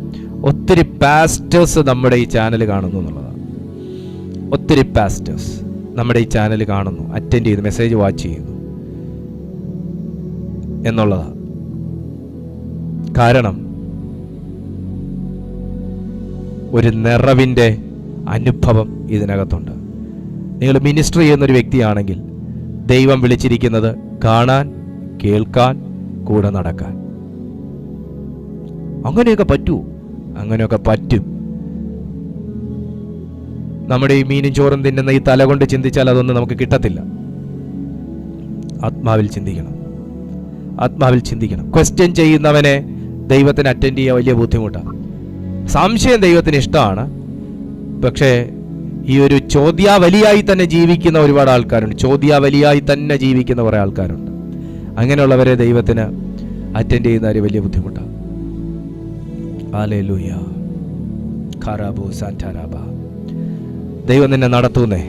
ഒത്തിരി പാസ്റ്റേഴ്സ് നമ്മുടെ ഈ ചാനൽ കാണുന്നു എന്നുള്ളതാണ്. ഒത്തിരി പാസ്റ്റേഴ്സ് നമ്മുടെ ഈ ചാനൽ കാണുന്നു, അറ്റൻഡ് ചെയ്യുന്നു, മെസ്സേജ് വാച്ച് ചെയ്യുന്നു എന്നുള്ളതാണ്. കാരണം ഒരു നിറവിൻ്റെ അനുഭവം ഇതിനകത്തുണ്ട്. നിങ്ങൾ മിനിസ്റ്റർ ചെയ്യുന്നൊരു വ്യക്തിയാണെങ്കിൽ ദൈവം വിളിച്ചിരിക്കുന്നത് കാണാൻ, കേൾക്കാൻ, കൂടെ നടക്കാൻ. അങ്ങനെയൊക്കെ പറ്റും. നമ്മുടെ ഈ മീനും ചോറും തിന്നുന്ന ഈ തല കൊണ്ട് ചിന്തിച്ചാൽ അതൊന്നും നമുക്ക് കിട്ടത്തില്ല. ആത്മാവിൽ ചിന്തിക്കണം. ക്വസ്റ്റ്യൻ ചെയ്യുന്നവനെ ദൈവത്തിന് അറ്റൻഡ് ചെയ്യാൻ വലിയ ബുദ്ധിമുട്ടാണ്. സംശയം ദൈവത്തിന് ഇഷ്ടമാണ്. പക്ഷേ ഈ ഒരു ചോദ്യാവലിയായി തന്നെ ജീവിക്കുന്ന ഒരുപാട് ആൾക്കാരുണ്ട്. കുറേ ആൾക്കാരുണ്ട്. അങ്ങനെയുള്ളവരെ ദൈവത്തിന് അറ്റൻഡ് ചെയ്യുന്നവർ വലിയ ബുദ്ധിമുട്ടാണ്. ഹല്ലേലൂയ. ഖറാബോ സാന്റാരാബ. ദൈവം നിന്നെ നടത്തുന്നേ,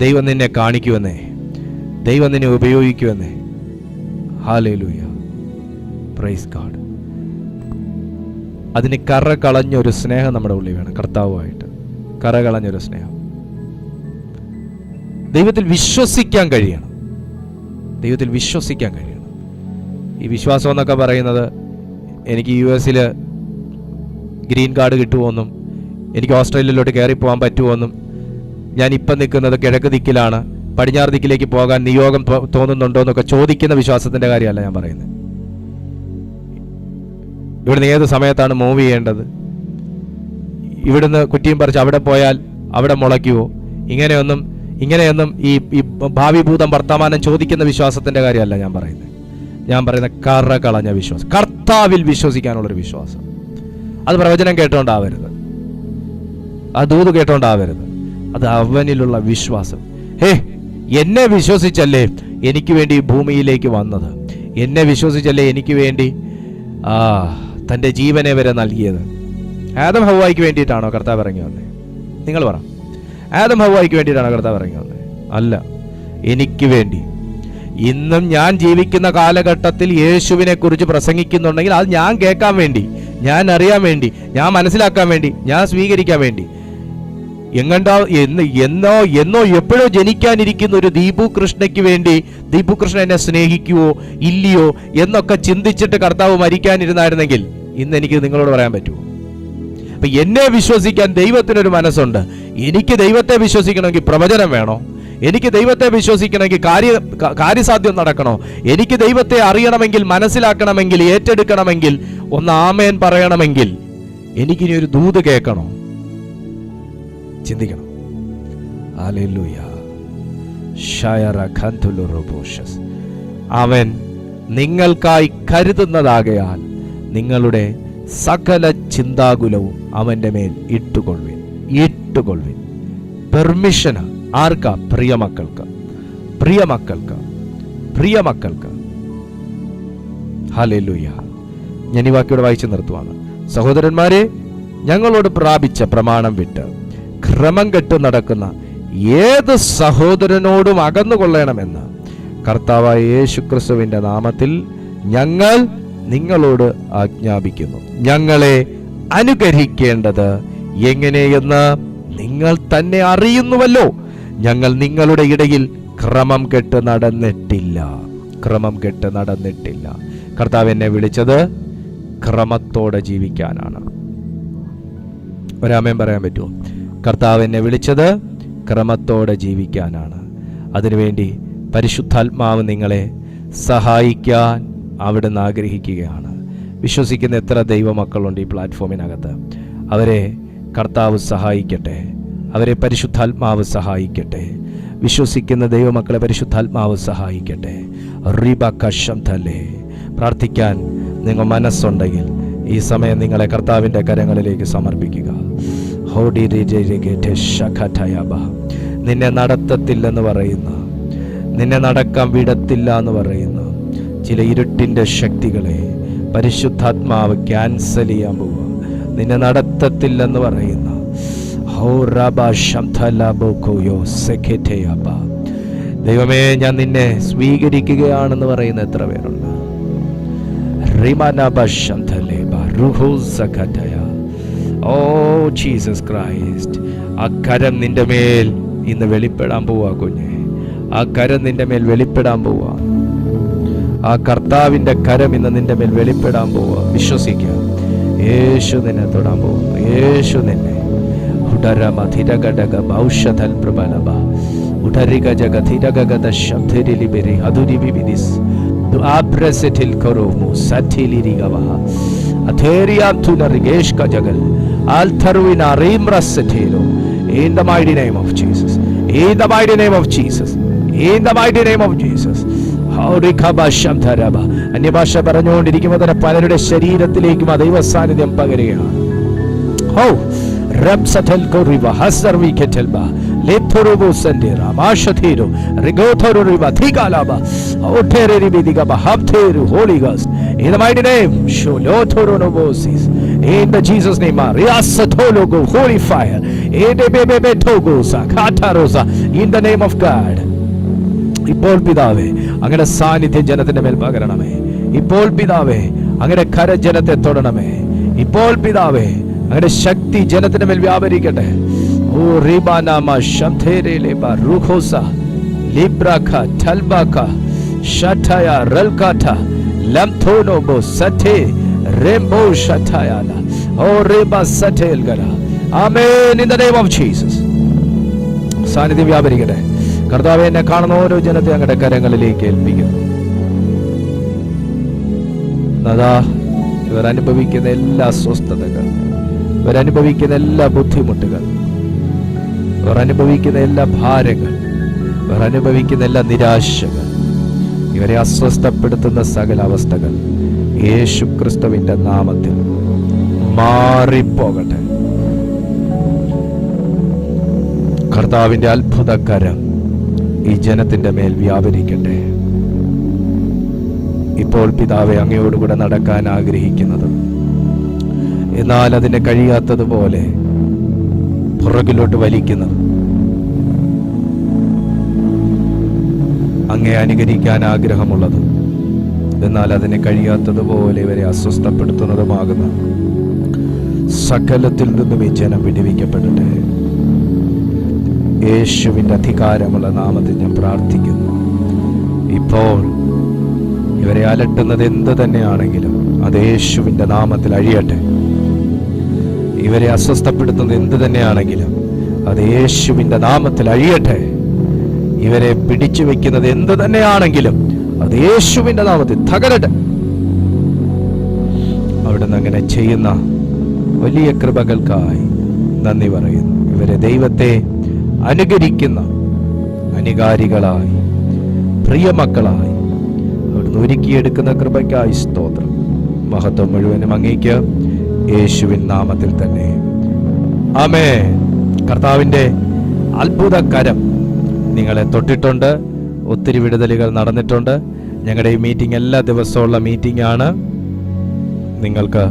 ദൈവം നിന്നെ കാണിക്കുമെന്നേ, ദൈവം നിന്നെ ഉപയോഗിക്കുമെന്നേ. ഹല്ലേലൂയ. Praise God. അതിന് കറ കളഞ്ഞൊരു സ്നേഹം നമ്മുടെ ഉള്ളിൽ വേണം. കർത്താവുമായിട്ട് കറ കളഞ്ഞൊരു സ്നേഹം. ദൈവത്തിൽ വിശ്വസിക്കാൻ കഴിയണം. ദൈവത്തിൽ വിശ്വസിക്കാൻ കഴിയണം. ഈ വിശ്വാസം എന്നൊക്കെ പറയുന്നത് എനിക്ക് US ഗ്രീൻ കാർഡ് കിട്ടുമോയെന്നും എനിക്ക് ഓസ്ട്രേലിയയിലോട്ട് കയറിപ്പോകാൻ പറ്റുമോയെന്നും ഞാൻ ഇപ്പം നിൽക്കുന്നത് കിഴക്ക് ദിക്കിലാണ്, പടിഞ്ഞാറ് ദിക്കിലേക്ക് പോകാൻ നിയോഗം തോന്നുന്നുണ്ടോ എന്നൊക്കെ ചോദിക്കുന്ന വിശ്വാസത്തിൻ്റെ കാര്യമല്ല ഞാൻ പറയുന്നത്. ഇവിടുന്ന് ഏത് സമയത്താണ് മൂവ് ചെയ്യേണ്ടത്, ഇവിടുന്ന് കുറ്റിയും പറിച്ച് അവിടെ പോയാൽ അവിടെ മുളയ്ക്കുമോ, ഇങ്ങനെയൊന്നും ഈ ഭാവി ഭൂതം വർത്തമാനം ചോദിക്കുന്ന വിശ്വാസത്തിൻ്റെ കാര്യമല്ല ഞാൻ പറയുന്നത്. ഞാൻ പറയുന്ന കറ കളഞ്ഞ വിശ്വാസം, കർത്താവിൽ വിശ്വസിക്കാനുള്ളൊരു വിശ്വാസം. അത് പ്രവചനം കേട്ടോണ്ടാവരുത്, അത് ദൂത് കേട്ടോണ്ടാവരുത്, അത് അവനിലുള്ള വിശ്വാസം. എന്നെ വിശ്വസിച്ചല്ലേ എനിക്ക് വേണ്ടി ഭൂമിയിലേക്ക് വന്നത്, എന്നെ വിശ്വസിച്ചല്ലേ എനിക്ക് വേണ്ടി തൻ്റെ ജീവനെ വരെ നൽകിയത്. ആദം ഹവ്വായ്ക്ക് വേണ്ടിയിട്ടാണോ കർത്താവ് ഇറങ്ങി വന്നത്? നിങ്ങൾ പറ. ആദം ഹവ്വായ്ക്ക് വേണ്ടിയിട്ടാണോ കർത്താവ് ഇറങ്ങി വന്നത്? അല്ല, എനിക്ക് വേണ്ടി. ഇന്നും ഞാൻ ജീവിക്കുന്ന കാലഘട്ടത്തിൽ യേശുവിനെ കുറിച്ച് പ്രസംഗിക്കുന്നുണ്ടെങ്കിൽ അത് ഞാൻ കേൾക്കാൻ വേണ്ടി, ഞാൻ അറിയാൻ വേണ്ടി, ഞാൻ മനസ്സിലാക്കാൻ വേണ്ടി, ഞാൻ സ്വീകരിക്കാൻ വേണ്ടി. എന്നോ എപ്പോഴോ ജനിക്കാനിരിക്കുന്ന ഒരു ദീപു കൃഷ്ണയ്ക്ക് വേണ്ടി ദീപു കൃഷ്ണൻ എന്നെ സ്നേഹിക്കുവോ ഇല്ലയോ എന്നൊക്കെ ചിന്തിച്ചിട്ട് കർത്താവ് മരിക്കാനിരുന്നായിരുന്നെങ്കിൽ ഇന്ന് എനിക്ക് നിങ്ങളോട് പറയാൻ പറ്റുമോ? അപ്പൊ എന്നെ വിശ്വസിക്കാൻ ദൈവത്തിനൊരു മനസ്സുണ്ട്. എനിക്ക് ദൈവത്തെ വിശ്വസിക്കണമെങ്കിൽ പ്രവചനം വേണോ? എനിക്ക് ദൈവത്തെ വിശ്വസിക്കണമെങ്കിൽ കാര്യസാധ്യം നടക്കണോ? എനിക്ക് ദൈവത്തെ അറിയണമെങ്കിൽ, മനസ്സിലാക്കണമെങ്കിൽ, ഏറ്റെടുക്കണമെങ്കിൽ, ഒന്ന് ആമേൻ പറയണമെങ്കിൽ എനിക്കിനി ഒരു ദൂത് കേൾക്കണോ? ചിന്തിക്കണം. ഹല്ലേലൂയ. അവൻ നിങ്ങൾക്കായി കരുതുന്നതാകയാൽ നിങ്ങളുടെ സകല ചിന്താകുലവും അവന്റെ മേൽ ഇട്ടുകൊള്ളുവിൻ. പെർമിഷൻ ആർക്കാ? പ്രിയമക്കൾക്ക്. ഹല്ലേലൂയ. ഞാൻ ഈ വാക്യോടെ വായിച്ചു നിർത്തുവാണ്. സഹോദരന്മാരെ, ഞങ്ങളോട് പ്രാപിച്ച പ്രമാണം വിട്ട് ക്രമം കെട്ടു നടക്കുന്ന ഏത് സഹോദരനോടും അകന്നുകൊള്ളണമെന്ന് കർത്താവായ യേശുക്രിസ്തുവിന്റെ നാമത്തിൽ ഞങ്ങൾ നിങ്ങളോട് ആജ്ഞാപിക്കുന്നു. ഞങ്ങളെ അനുകരിക്കേണ്ടത് എങ്ങനെയെന്ന് നിങ്ങൾ തന്നെ അറിയുന്നുവല്ലോ. ഞങ്ങൾ നിങ്ങളുടെ ഇടയിൽ ക്രമം കെട്ട് നടന്നിട്ടില്ല. കർത്താവ് എന്നെ വിളിച്ചത് ക്രമത്തോടെ ജീവിക്കാനാണ്. ഒരാമേൻ പറയാൻ പറ്റുമോ? കർത്താവ് എന്നെ വിളിച്ചത് ക്രമത്തോടെ ജീവിക്കാനാണ്. അതിനുവേണ്ടി പരിശുദ്ധാത്മാവ് നിങ്ങളെ സഹായിക്കാൻ അവിടുന്ന് ആഗ്രഹിക്കുകയാണ്. വിശ്വസിക്കുന്ന എത്ര ദൈവമക്കളുണ്ട് ഈ പ്ലാറ്റ്ഫോമിനകത്ത്? അവരെ കർത്താവ് സഹായിക്കട്ടെ, അവരെ പരിശുദ്ധാത്മാവ് സഹായിക്കട്ടെ. വിശ്വസിക്കുന്ന ദൈവമക്കളെ പരിശുദ്ധാത്മാവ് സഹായിക്കട്ടെ. പ്രാർത്ഥിക്കാൻ നിങ്ങൾ മനസ്സുണ്ടെങ്കിൽ ഈ സമയം നിങ്ങളെ കർത്താവിൻ്റെ കരങ്ങളിലേക്ക് സമർപ്പിക്കുക. നിന്നെ നടത്തത്തില്ലെന്ന് പറയുന്ന, നിന്നെ നടക്കാൻ വിടത്തില്ല എന്ന് പറയുന്ന ചില ഇരുട്ടിൻ്റെ ശക്തികളെ പരിശുദ്ധാത്മാവ് ക്യാൻസൽ ചെയ്യാൻ പോവുക. നിന്നെ നടത്തത്തില്ലെന്ന് പറയുന്ന ദൈവമേ, ഞാൻ നിന്നെ സ്വീകരിക്കുകയാണെന്ന് പറയുന്ന എത്ര പേരുണ്ട്? ഓ ജീസസ് ക്രൈസ്റ്റ്, ആ കരം നിന്റെ മേൽ ഇന്ന് വെളിപ്പെടാൻ പോവാ കുഞ്ഞെ. ആ കരം നിന്റെ മേൽ വെളിപ്പെടാൻ പോവാ. ആ കർത്താവിന്റെ കരം ഇന്ന് നിന്റെ മേൽ വെളിപ്പെടാൻ പോവാ. വിശ്വസിക്കുക. യേശു നിന്നെ തൊടാൻ പോവുന്നു. യേശു നിന്നെ in the mighty name of Jesus, in the mighty name of Jesus, in the mighty name of Jesus. അന്യഭാഷ പറഞ്ഞുകൊണ്ടിരിക്കുമ്പോൾ തന്നെ പലരുടെ ശരീരത്തിലേക്കും ആ ദൈവ സാന്നിധ്യം പകരുകയാണ്. Holy Ghost, in the mighty name, in the Jesus name, holy fire, in the name of God. ഇപ്പോൾ പിതാവേ, അങ്ങയുടെ സാന്നിധ്യം ജനത്തിന്റെ മേൽ പകരണമേ. ഇപ്പോൾ പിതാവേ, അങ്ങയുടെ കര ജനത്തെ തൊടണമേ ഇപ്പോൾ പിതാവേ. അങ്ങയുടെ ശക്തി ജനത്തിന് മേൽ വ്യാപരിക്കട്ടെ. ഓ റിബാനാമ ശംഥേരേലേബ റുഖോസ ലിബ്രാഖ ഠൽബാഖ ഷഠയ റൽകാഠ ലംഥോനോബോ സഠേ റെംബോ ഷഠയാല ഓ റിബ സഠേൽഗല. ആമേൻ. In the name of Jesus സാന്നിധ്യം വ്യാപരിക്കട്ടെ. കർത്താവേ, എന്നെ കാണുന്ന ഓരോ ജനത്തെ അങ്ങയുടെ കരങ്ങളിലേക്ക് ഏൽപ്പിക്കുന്നു. അതാ ഇവർ അനുഭവിക്കുന്ന എല്ലാ അസ്വസ്ഥതകൾ, ഇവരനുഭവിക്കുന്ന എല്ലാ ബുദ്ധിമുട്ടുകൾ, ഇവർ അനുഭവിക്കുന്ന എല്ലാ ഭാരങ്ങൾ, ഇവർ അനുഭവിക്കുന്ന എല്ലാ നിരാശകൾ, ഇവരെ അസ്വസ്ഥപ്പെടുത്തുന്ന സകല അവസ്ഥകൾ യേശു ക്രിസ്തുവിന്റെ നാമത്തിൽ മാറിപ്പോകട്ടെ. കർത്താവിന്റെ അത്ഭുതകരം ഈ ജനത്തിന്റെ മേൽ വ്യാപരിക്കട്ടെ. ഇപ്പോൾ പിതാവെ, അങ്ങയോടുകൂടെ നടക്കാൻ ആഗ്രഹിക്കുന്നത് എന്നാൽ അതിന് കഴിയാത്തതുപോലെ പുറകിലോട്ട് വലിക്കുന്നത്, അങ്ങേ അനുകരിക്കാൻ ആഗ്രഹമുള്ളത് എന്നാൽ അതിന് കഴിയാത്തതുപോലെ ഇവരെ അസ്വസ്ഥപ്പെടുത്തുന്നതുമാകുന്ന സകലത്തിൽ നിന്നും ഈ ജനം വിടുവിക്കപ്പെടട്ടെ. യേശുവിൻ്റെ അധികാരമുള്ള നാമത്തിൽ ഞാൻ പ്രാർത്ഥിക്കുന്നു. ഇപ്പോൾ ഇവരെ അലട്ടുന്നത് എന്ത് തന്നെയാണെങ്കിലും അത് യേശുവിൻ്റെ നാമത്തിൽ അഴിയട്ടെ. ഇവരെ അസ്വസ്ഥപ്പെടുത്തുന്നത് എന്ത് തന്നെയാണെങ്കിലും അത് യേശുവിൻ്റെ നാമത്തിൽ അഴിയട്ടെ. ഇവരെ പിടിച്ചു വെക്കുന്നത് എന്ത് തന്നെയാണെങ്കിലും അത് യേശുവിൻ്റെ നാമത്തിൽ തകരട്ടെ. അവിടുന്ന് അങ്ങനെ ചെയ്യുന്ന വലിയ കൃപകൾക്കായി നന്ദി പറയുന്നു. ഇവരെ ദൈവത്തെ അനുകരിക്കുന്ന അനുകാരികളായി, പ്രിയമക്കളായി അവിടുന്ന് ഒരുക്കിയെടുക്കുന്ന കൃപയ്ക്കായി സ്തോത്രം. മഹത്വം മുഴുവനും അങ്ങേക്ക്, യേശുവിൻ നാമത്തിൽ തന്നെ. ആമേൻ. കർത്താവിൻ്റെ അത്ഭുത കരം നിങ്ങളെ തൊട്ടിട്ടുണ്ട്. ഒത്തിരി വിടുതലുകൾ നടന്നിട്ടുണ്ട്. ഞങ്ങളുടെ ഈ മീറ്റിംഗ് എല്ലാ ദിവസമുള്ള മീറ്റിംഗ് ആണ്. നിങ്ങൾക്ക്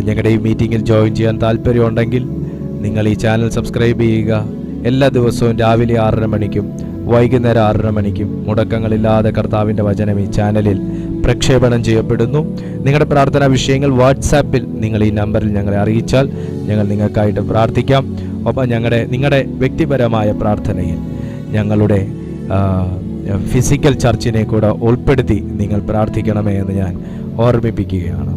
ഞങ്ങളുടെ ഈ മീറ്റിങ്ങിൽ ജോയിൻ ചെയ്യാൻ താല്പര്യമുണ്ടെങ്കിൽ നിങ്ങൾ ഈ ചാനൽ സബ്സ്ക്രൈബ് ചെയ്യുക. എല്ലാ ദിവസവും രാവിലെ 6:30 മണിക്കും വൈകുന്നേരം 6:30 മണിക്കും മുടക്കങ്ങളില്ലാതെ കർത്താവിൻ്റെ വചനം ഈ ചാനലിൽ പ്രക്ഷേപണം ചെയ്യപ്പെടുന്നു. നിങ്ങളുടെ പ്രാർത്ഥനാ വിഷയങ്ങൾ വാട്സാപ്പിൽ നിങ്ങൾ ഈ നമ്പറിൽ ഞങ്ങളെ അറിയിച്ചാൽ ഞങ്ങൾ നിങ്ങൾക്കായിട്ട് പ്രാർത്ഥിക്കാം. ഒപ്പം നിങ്ങളുടെ വ്യക്തിപരമായ പ്രാർത്ഥനയിൽ ഞങ്ങളുടെ ഫിസിക്കൽ ചർച്ചിനെ കൂടെ ഉൾപ്പെടുത്തി നിങ്ങൾ പ്രാർത്ഥിക്കണമേ എന്ന് ഞാൻ ഓർമ്മിപ്പിക്കുകയാണ്.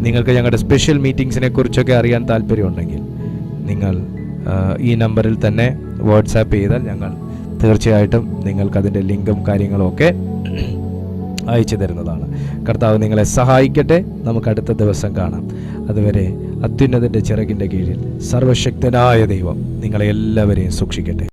നിങ്ങൾക്ക് ഞങ്ങളുടെ സ്പെഷ്യൽ മീറ്റിംഗ്സിനെ കുറിച്ചൊക്കെ അറിയാൻ താല്പര്യമുണ്ടെങ്കിൽ നിങ്ങൾ ഈ നമ്പറിൽ തന്നെ വാട്സാപ്പ് ചെയ്താൽ ഞങ്ങൾ തീർച്ചയായിട്ടും നിങ്ങൾക്കതിൻ്റെ ലിങ്കും കാര്യങ്ങളും ഒക്കെ അയച്ചു തരുന്നതാണ്. കർത്താവ് നിങ്ങളെ സഹായിക്കട്ടെ. നമുക്ക് അടുത്ത ദിവസം കാണാം. അതുവരെ അത്യുന്നതൻ്റെ ചിറകിൻ്റെ കീഴിൽ സർവശക്തനായ ദൈവം നിങ്ങളെ എല്ലാവരെയും സൂക്ഷിക്കട്ടെ.